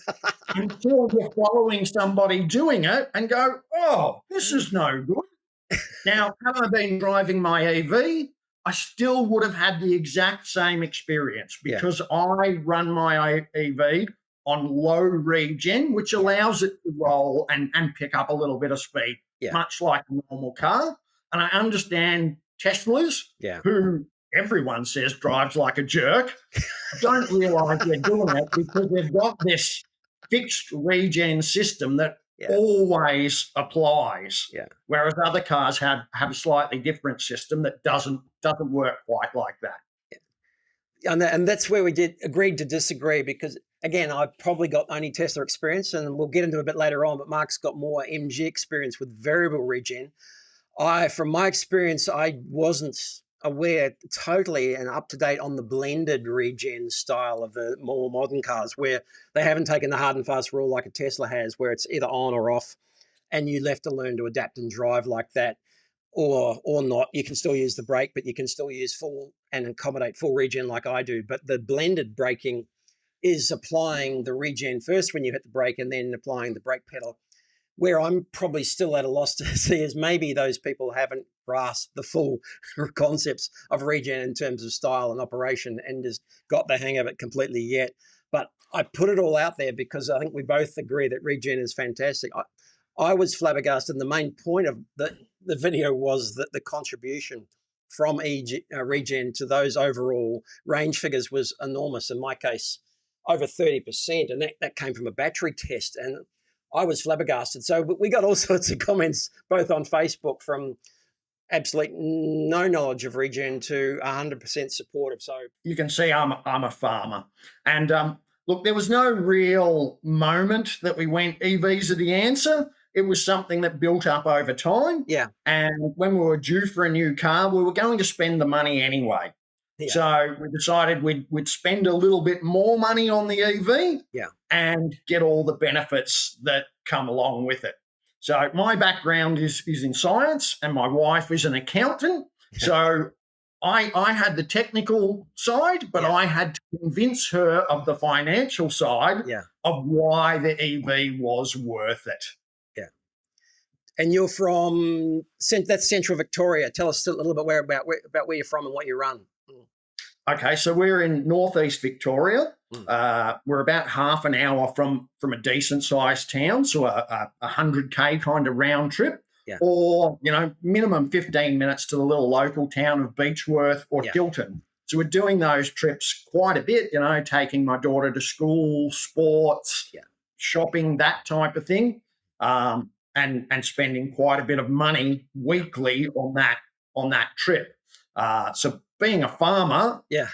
until you're following somebody doing it and go, oh, this is no good. Now, had I been driving my EV, I still would have had the exact same experience because I run my EV on low regen, which allows it to roll and pick up a little bit of speed, much like a normal car. And I understand Teslas, who everyone says drives like a jerk, don't realise they're doing it because they've got this fixed regen system that always applies, whereas other cars have a slightly different system that doesn't work quite like that. And that's where we agreed to disagree because, again, I've probably got only Tesla experience, and we'll get into it a bit later on, but Mark's got more MG experience with variable regen. From my experience, I wasn't aware totally and up to date on the blended regen style of the more modern cars, where they haven't taken the hard and fast rule like a Tesla has, where it's either on or off, and you have to learn to adapt and drive like that, or not. You can still use the brake, but you can still use full and accommodate full regen like I do. But the blended braking is applying the regen first when you hit the brake and then applying the brake pedal. Where I'm probably still at a loss to see is maybe those people haven't grasped the full concepts of regen in terms of style and operation and just got the hang of it completely yet. But I put it all out there because I think we both agree that regen is fantastic. I was flabbergasted. And the main point of the video was that the contribution from regen to those overall range figures was enormous. In my case, over 30%. And that came from a battery test. And I was flabbergasted. So we got all sorts of comments, both on Facebook from absolute no knowledge of regen to 100% supportive. So you can see I'm a farmer. And look, there was no real moment that we went EVs are the answer. It was something that built up over time. Yeah. And when we were due for a new car, we were going to spend the money anyway. Yeah. So we decided we'd spend a little bit more money on the EV and get all the benefits that come along with it. So my background is in science and my wife is an accountant. So I had the technical side, but I had to convince her of the financial side of why the EV was worth it. Yeah. And you're from, that's Central Victoria. Tell us a little bit about where you're from and what you run. Okay, so we're in northeast Victoria. We're about half an hour from a decent-sized town, so a 100K kind of round trip, or, minimum 15 minutes to the little local town of Beechworth or Tilton. So we're doing those trips quite a bit, taking my daughter to school, sports, shopping, that type of thing, and spending quite a bit of money weekly on that trip. being a farmer, Yeah.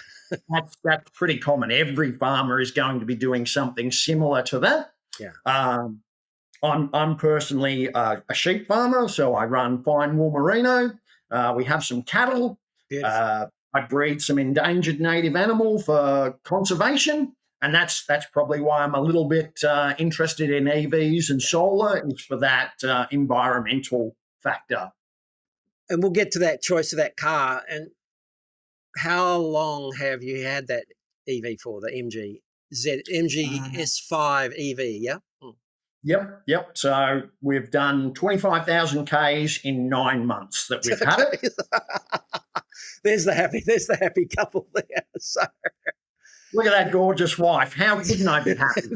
that's pretty common. Every farmer is going to be doing something similar to that. Yeah. I'm personally a sheep farmer, so I run fine wool merino. We have some cattle. I breed some endangered native animal for conservation, and that's probably why I'm a little bit interested in EVs and solar, is for that environmental factor. And we'll get to that choice of that car. And how long have you had that EV for, the MG S5 EV? Yeah. Yep. So we've done 25,000 Ks in 9 months that we've had it. There's the happy couple there. So look at that gorgeous wife. How couldn't I be happy?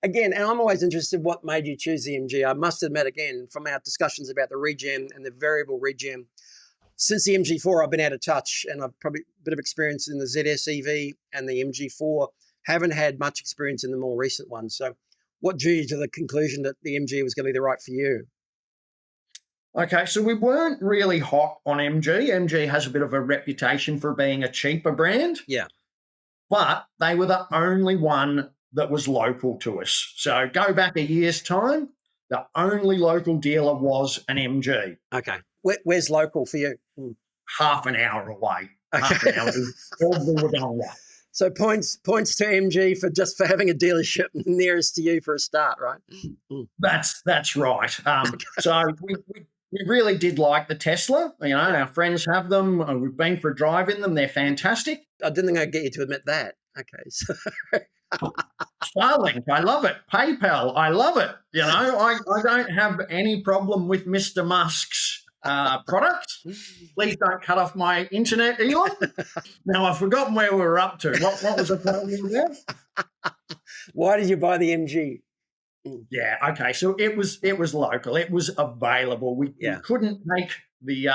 Again, and I'm always interested what made you choose the MG. I must admit, again, from our discussions about the Regen and the variable Regen, since the MG4, I've been out of touch, and I've probably a bit of experience in the ZS EV and the MG4. Haven't had much experience in the more recent ones. So what drew you to the conclusion that the MG was going to be the right for you? Okay, so we weren't really hot on MG. MG has a bit of a reputation for being a cheaper brand. Yeah. But they were the only one that was local to us. So go back a year's time, the only local dealer was an MG. Okay. Where's local for you? Half an hour away. Okay. Half an hour. So points to MG for having a dealership nearest to you for a start, right? That's right. So we really did like the Tesla. You know, our friends have them. We've been for a drive in them. They're fantastic. I didn't think I'd get you to admit that. Okay. So Starlink, I love it. PayPal, I love it. You know, I don't have any problem with Mr. Musk's products. Please don't cut off my internet, Elon. Now, I've forgotten where we were up to. What was the problem there? Why did you buy the MG? Yeah, okay. So it was local. It was available. We couldn't take the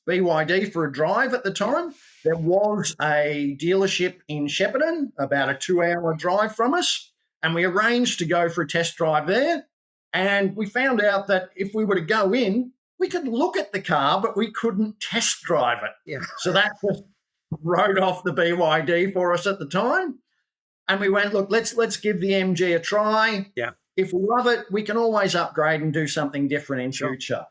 BYD for a drive at the time. There was a dealership in Shepparton, about a 2-hour drive from us, and we arranged to go for a test drive there. And we found out that if we were to go in, we could look at the car, but we couldn't test drive it. Yeah. So that just wrote off the BYD for us at the time. And we went, look, let's give the MG a try. Yeah. If we love it, we can always upgrade and do something different in future.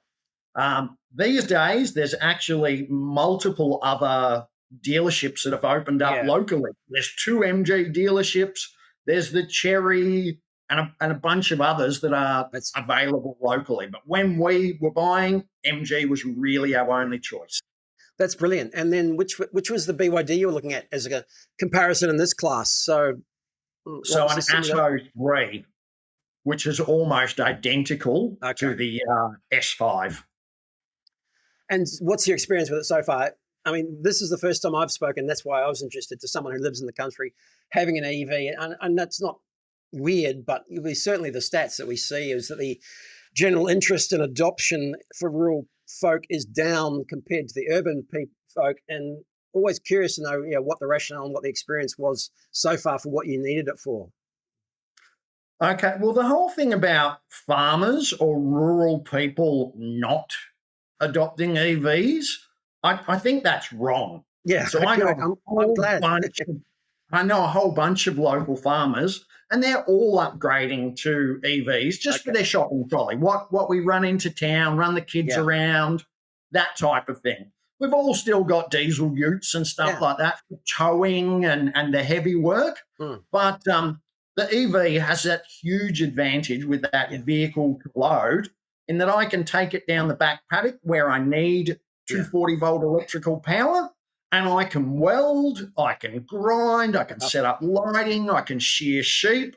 These days, there's actually multiple other dealerships that have opened up locally. There's 2 MG dealerships. There's the Cherry and a bunch of others that are available locally. But when we were buying, MG was really our only choice. That's brilliant. And then which was the BYD you were looking at as a comparison in this class? So an Atto 3, which is almost identical to the S5. And what's your experience with it so far? I mean, this is the first time I've spoken. That's why I was interested, to someone who lives in the country having an EV. And that's not weird, but certainly the stats that we see is that the general interest and adoption for rural folk is down compared to the urban folk. And always curious to know what the rationale and what the experience was so far for what you needed it for. Okay, well, the whole thing about farmers or rural people not adopting EVs, I think that's wrong. Yeah, so I'm glad. I know a whole bunch of local farmers, and they're all upgrading to EVs just for their shopping trolley. What we run into town, run the kids around, that type of thing. We've all still got diesel utes and stuff like that for towing and the heavy work, but the EV has that huge advantage with that vehicle to load, in that I can take it down the back paddock where I need 240-volt electrical power, and I can weld, I can grind, I can set up lighting, I can shear sheep.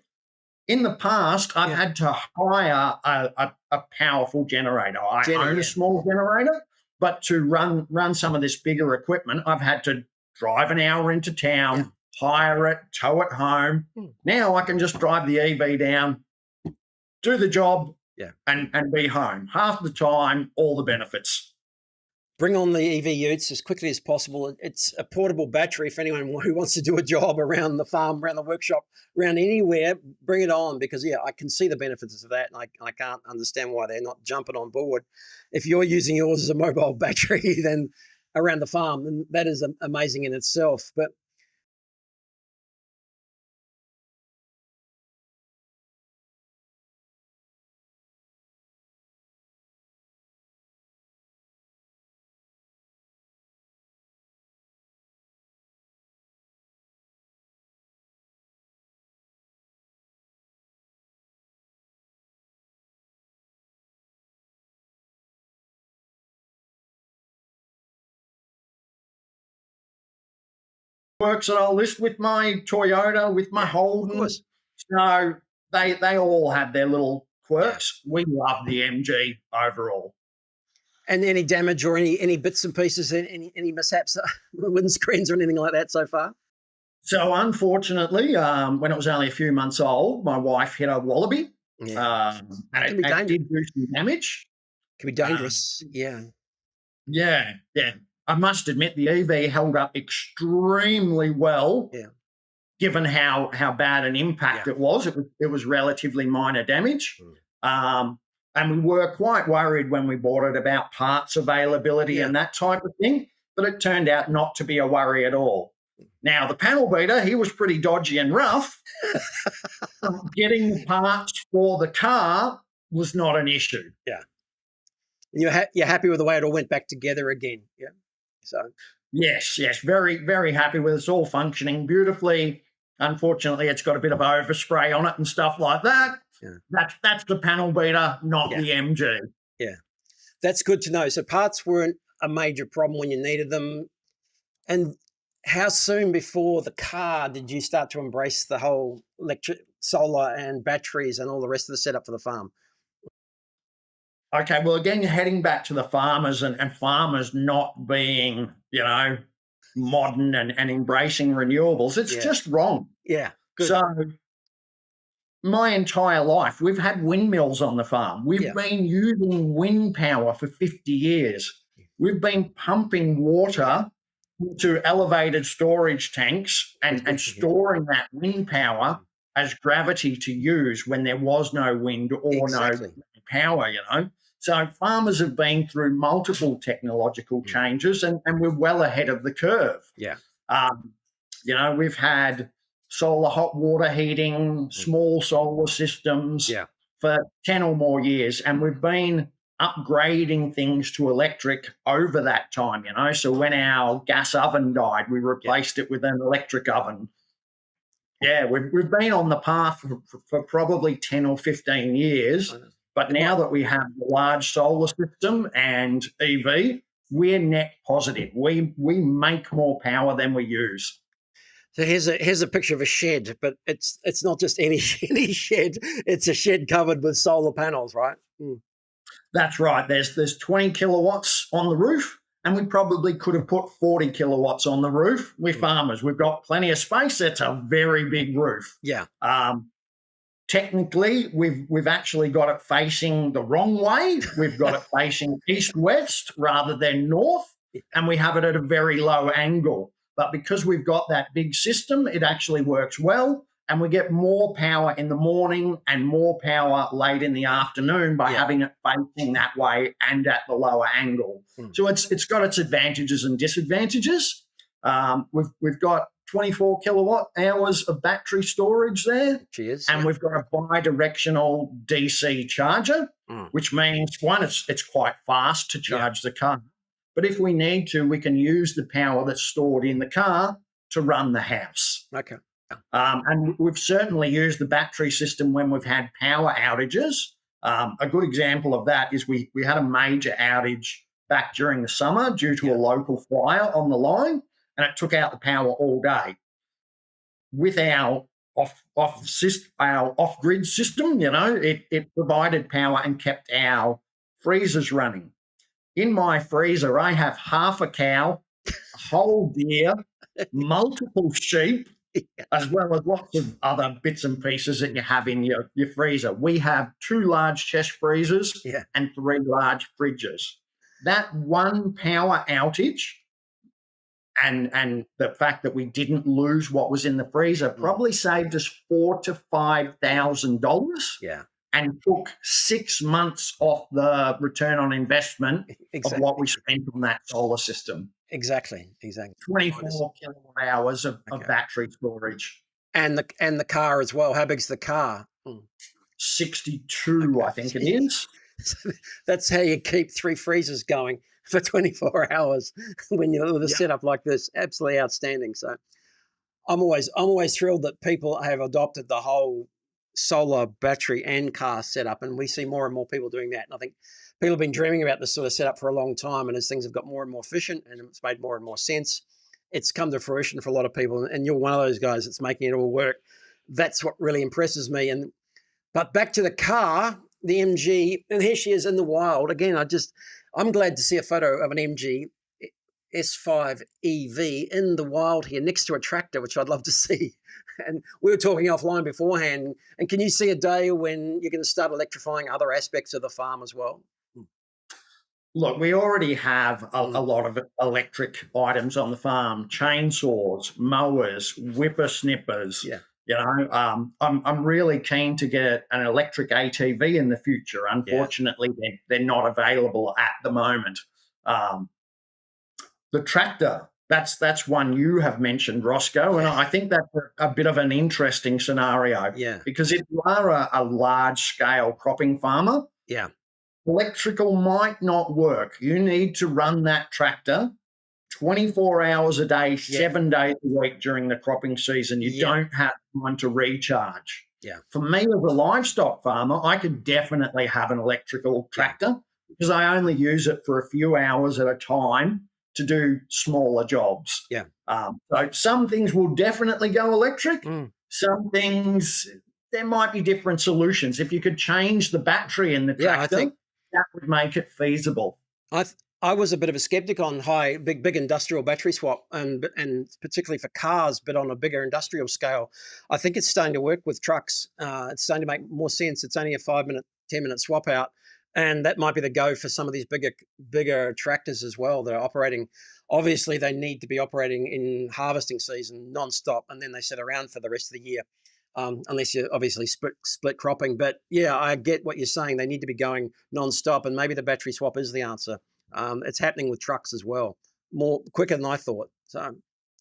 In the past, I've had to hire a powerful generator. I own a small generator, but to run some of this bigger equipment, I've had to drive an hour into town, hire it, tow it home. Now I can just drive the EV down, do the job, and be home. Half the time, all the benefits. Bring on the EV utes as quickly as possible. It's a portable battery for anyone who wants to do a job around the farm, around the workshop, around anywhere. Bring it on, because I can see the benefits of that, and I can't understand why they're not jumping on board. If you're using yours as a mobile battery, then around the farm, and that is amazing in itself. But works that I'll list with my Toyota, with my Holden. So they all have their little quirks. We love the MG overall. And any damage or any bits and pieces, any mishaps, windscreens or anything like that so far? So unfortunately, when it was only a few months old, my wife hit a wallaby. And it did do some damage. Can be dangerous. Yeah. I must admit the EV held up extremely well. Yeah. Given how bad an impact it was. It was relatively minor damage. And we were quite worried when we bought it about parts availability and that type of thing, but it turned out not to be a worry at all. Now, the panel beater, he was pretty dodgy and rough. Getting the parts for the car was not an issue. Yeah. And you're happy with the way it all went back together again, yeah? So Yes, very, very happy with it. It's all functioning beautifully. Unfortunately, it's got a bit of overspray on it and stuff like that. Yeah. That's the panel beater, not the MG. Yeah, that's good to know. So parts weren't a major problem when you needed them. And how soon before the car did you start to embrace the whole electric, solar and batteries and all the rest of the setup for the farm? Okay, well, again, you're heading back to the farmers and farmers not being, modern and embracing renewables. It's just wrong. Yeah. Good. So my entire life, we've had windmills on the farm. We've been using wind power for 50 years. We've been pumping water to elevated storage tanks and storing that wind power as gravity to use when there was no wind or no power, So farmers have been through multiple technological changes and we're well ahead of the curve. Yeah. We've had solar hot water heating, small solar systems for 10 or more years, and we've been upgrading things to electric over that time, So when our gas oven died, we replaced it with an electric oven. Yeah, we've been on the path for probably 10 or 15 years. But now that we have the large solar system and EV, we're net positive. We make more power than we use. So here's a picture of a shed, but it's not just any shed. It's a shed covered with solar panels, right? That's right. There's 20 kilowatts on the roof, and we probably could have put 40 kilowatts on the roof. We're farmers. We've got plenty of space. It's a very big roof. Yeah. Technically, we've actually got it facing the wrong way. We've got it facing east-west rather than north, and we have it at a very low angle. But because we've got that big system, it actually works well, and we get more power in the morning and more power late in the afternoon by having it facing that way and at the lower angle. So it's got its advantages and disadvantages. We've got 24 kilowatt hours of battery storage there. Cheers. And we've got a bi-directional DC charger, which means, one, it's quite fast to charge the car. But if we need to, we can use the power that's stored in the car to run the house. Okay. And we've certainly used the battery system when we've had power outages. A good example of that is we had a major outage back during the summer due to a local fire on the line, and it took out the power all day. With our off-grid system, it provided power and kept our freezers running. In my freezer, I have half a cow, a whole deer, multiple sheep, as well as lots of other bits and pieces that you have in your freezer. We have 2 large chest freezers and 3 large fridges. That one power outage and the fact that we didn't lose what was in the freezer probably saved us $4,000 to $5,000. Yeah. And took 6 months off the return on investment of what we spent on that solar system. Exactly. 24 kilowatt hours of battery storage. And the car as well. How big's the car? 62, I think it is. That's how you keep 3 freezers going for 24 hours when you're with a setup like this. Absolutely outstanding. So I'm always thrilled that people have adopted the whole solar battery and car setup, and we see more and more people doing that. And I think people have been dreaming about this sort of setup for a long time, and as things have got more and more efficient and it's made more and more sense, it's come to fruition for a lot of people. And you're one of those guys that's making it all work. That's what really impresses me. But back to the car, the MG, and here she is in the wild. Again, I'm glad to see a photo of an MG S5 EV in the wild here next to a tractor, which I'd love to see. And we were talking offline beforehand. And can you see a day when you're going to start electrifying other aspects of the farm as well? Look, we already have a lot of electric items on the farm: chainsaws, mowers, whippersnippers. Yeah. You know, I'm really keen to get an electric ATV in the future. Unfortunately, they're not available at the moment. The tractor, that's one you have mentioned, Rosco, and I think that's a bit of an interesting scenario. Yeah. Because if you are a large-scale cropping farmer, electrical might not work. You need to run that tractor 24 hours a day, 7 days a week during the cropping season. You don't have time to recharge. Yeah. For me as a livestock farmer, I could definitely have an electrical tractor because I only use it for a few hours at a time to do smaller jobs. Yeah. So some things will definitely go electric. Some things, there might be different solutions. If you could change the battery in the tractor, I think that would make it feasible. I was a bit of a skeptic on big industrial battery swap, and particularly for cars, but on a bigger industrial scale. I think it's starting to work with trucks. It's starting to make more sense. It's only a 5-minute, 10-minute swap out, and that might be the go for some of these bigger tractors as well that are operating. Obviously, they need to be operating in harvesting season nonstop, and then they sit around for the rest of the year, unless you're obviously split cropping. But yeah, I get what you're saying. They need to be going nonstop, and maybe the battery swap is the answer. It's happening with trucks as well, quicker than I thought. So,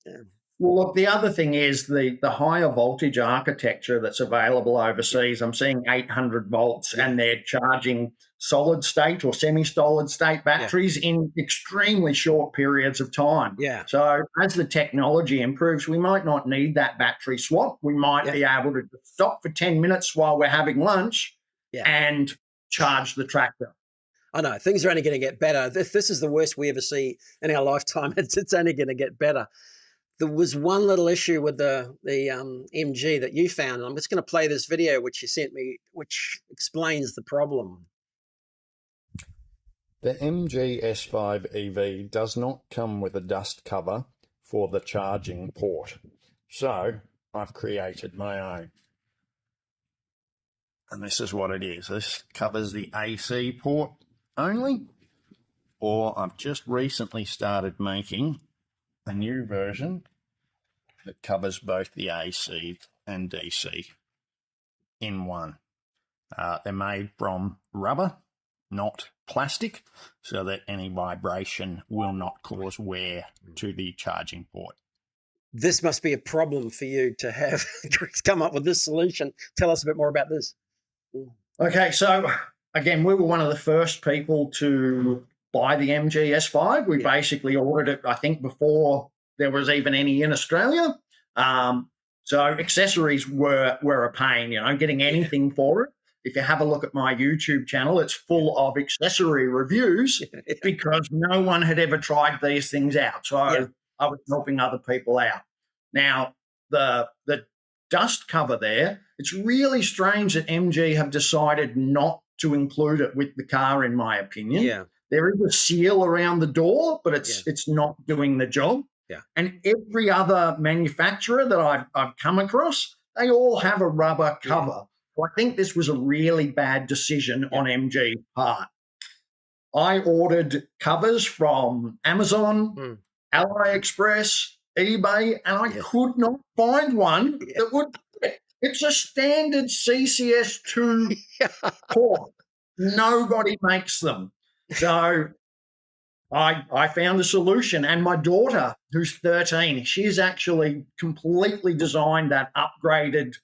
yeah. Well, look, the other thing is the higher voltage architecture that's available overseas. I'm seeing 800 volts, and they're charging solid state or semi-solid state batteries in extremely short periods of time. Yeah. So as the technology improves, we might not need that battery swap. We might be able to stop for 10 minutes while we're having lunch and charge the tractor. I know, things are only going to get better. If this is the worst we ever see in our lifetime, it's only going to get better. There was one little issue with the MG that you found, and I'm just going to play this video which you sent me, which explains the problem. The MG S5 EV does not come with a dust cover for the charging port, so I've created my own. And this is what it is. This covers the AC port only, or I've just recently started making a new version that covers both the AC and DC in one. They're made from rubber, not plastic, so that any vibration will not cause wear to the charging port. This must be a problem for you to have come up with this solution. Tell us a bit more about this. Okay, so again, we were one of the first people to buy the MG S5. We basically ordered it, I think, before there was even any in Australia. So accessories were a pain, getting anything for it. If you have a look at my YouTube channel, it's full of accessory reviews because no one had ever tried these things out. So I was helping other people out. Now, the dust cover there, it's really strange that MG have decided not to include it with the car, in my opinion. Yeah. There is a seal around the door, but it's not doing the job. Yeah. And every other manufacturer that I've come across, they all have a rubber cover. So I think this was a really bad decision on MG's part. I ordered covers from Amazon, AliExpress, eBay, and I could not find one that would. It's a standard CCS2 port. Nobody makes them. So I found a solution, and my daughter, who's 13, she's actually completely designed that upgraded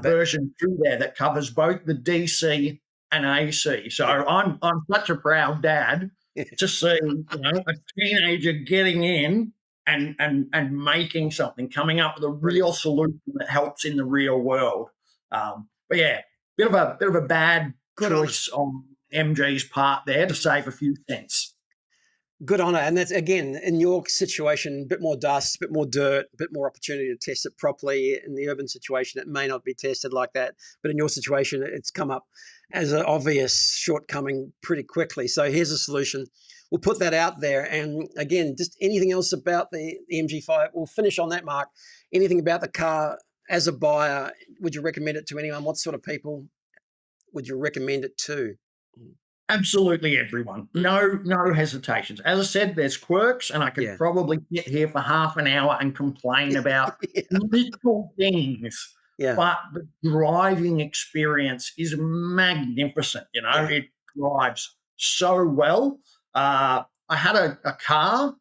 version through there that covers both the DC and AC. So I'm such a proud dad to see, you know, a teenager getting in and making something, coming up with a real solution that helps in the real world. But yeah, bit of a bad choice on MG's part there to save a few cents. Good on it. And that's, again, in your situation, a bit more dust, a bit more dirt, a bit more opportunity to test it properly. In the urban situation, it may not be tested like that. But in your situation, it's come up as an obvious shortcoming pretty quickly. So here's a solution. We'll put that out there. And again, just anything else about the MG5, we'll finish on that, Mark. Anything about the car as a buyer, would you recommend it to anyone? What sort of people would you recommend it to? Absolutely everyone. No hesitations. As I said, there's quirks, and I could probably sit here for half an hour and complain about little things. Yeah. But the driving experience is magnificent. You know, it drives so well. I had a car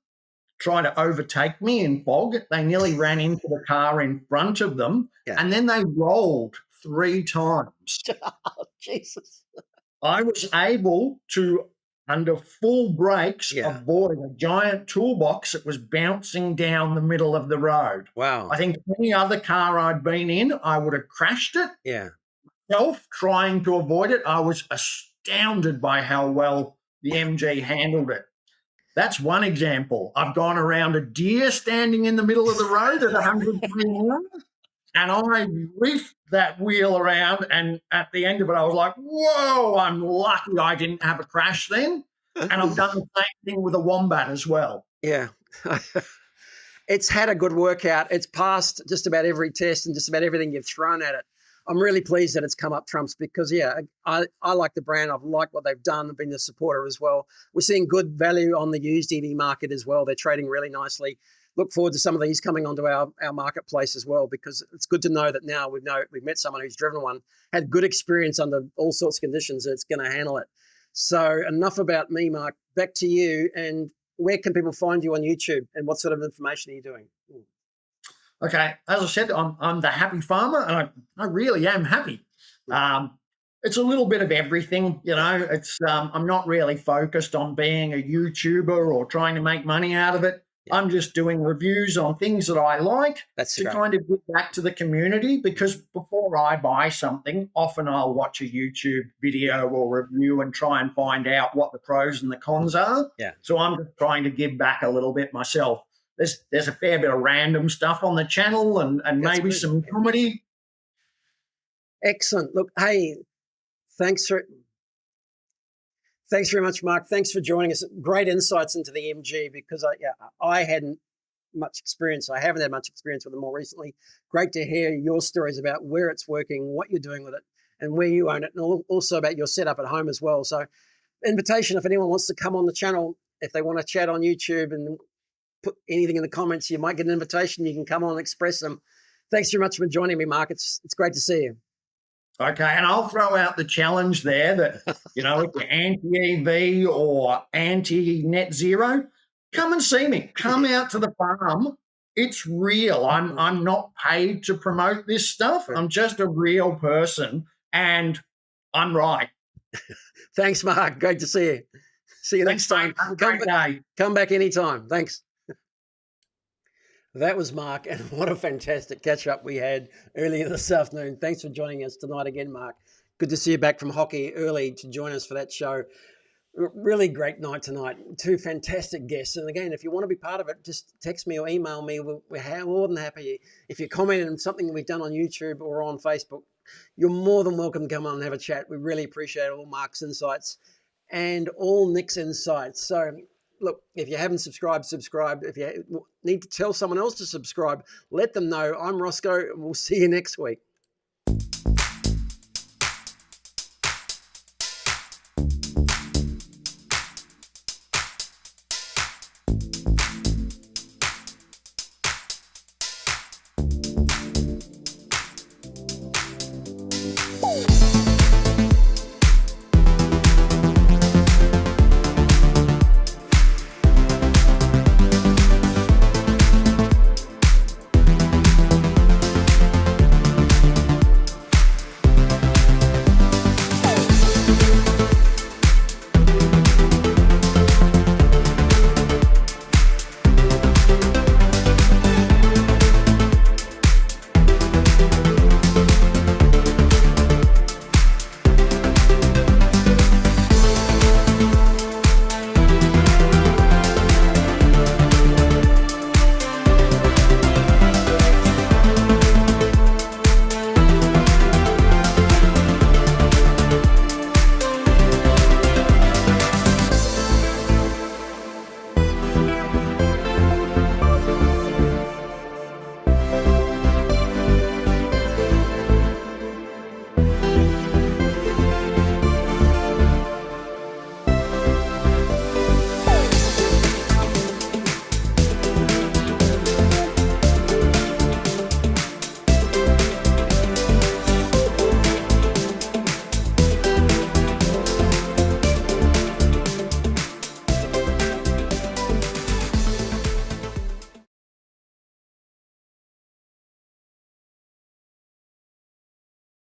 try to overtake me in fog. They nearly ran into the car in front of them, and then they rolled 3 times. Oh, Jesus. I was able to, under full brakes, avoid a giant toolbox that was bouncing down the middle of the road. Wow. I think any other car I'd been in, I would have crashed it. Yeah. Myself, trying to avoid it, I was astounded by how well the MG handled it. That's one example. I've gone around a deer standing in the middle of the road at 100 and I reefed that wheel around, and at the end of it, I was like, whoa, I'm lucky I didn't have a crash then. And I've done the same thing with a Wombat as well. Yeah. It's had a good workout. It's passed just about every test and just about everything you've thrown at it. I'm really pleased that it's come up trumps because, I like the brand. I've liked what they've done. I've been a supporter as well. We're seeing good value on the used EV market as well. They're trading really nicely. Look forward to some of these coming onto our marketplace as well, because it's good to know that now we've met someone who's driven one, had good experience under all sorts of conditions, and it's going to handle it. So enough about me, Mark. Back to you. And where can people find you on YouTube, and what sort of information are you doing? Okay, as I said, I'm the happy farmer, and I really am happy. It's a little bit of everything, you know. It's I'm not really focused on being a YouTuber or trying to make money out of it. I'm just doing reviews on things that I like to kind of give back to the community, because before I buy something, often I'll watch a YouTube video or review and try and find out what the pros and the cons are. Yeah. So I'm just trying to give back a little bit myself. There's a fair bit of random stuff on the channel and maybe some comedy. Excellent. Look, hey, thanks very much, Mark. Thanks for joining us. Great insights into the MG, because I hadn't much experience. I haven't had much experience with it more recently. Great to hear your stories about where it's working, what you're doing with it, and where you own it, and also about your setup at home as well. So, invitation, if anyone wants to come on the channel, if they want to chat on YouTube and put anything in the comments, you might get an invitation. You can come on and express them. Thanks very much for joining me, Mark. It's great to see you. Okay, and I'll throw out the challenge there that, you know, if you're anti-EV or anti-net zero, come and see me. Come out to the farm. It's real. I'm not paid to promote this stuff. I'm just a real person, and I'm right. Thanks, Mark. Great to see you. See you next time. Come back anytime. Thanks. That was Mark, and what a fantastic catch-up we had earlier this afternoon. Thanks for joining us tonight again, Mark. Good to see you back from hockey early to join us for that show. Really great night tonight. 2 fantastic guests. And again, if you want to be part of it, just text me or email me. We're more than happy. If you comment on something that we've done on YouTube or on Facebook, you're more than welcome to come on and have a chat. We really appreciate all Mark's insights and all Nick's insights. So, look, if you haven't subscribed, subscribe. If you need to tell someone else to subscribe, let them know. I'm Rosco, and we'll see you next week.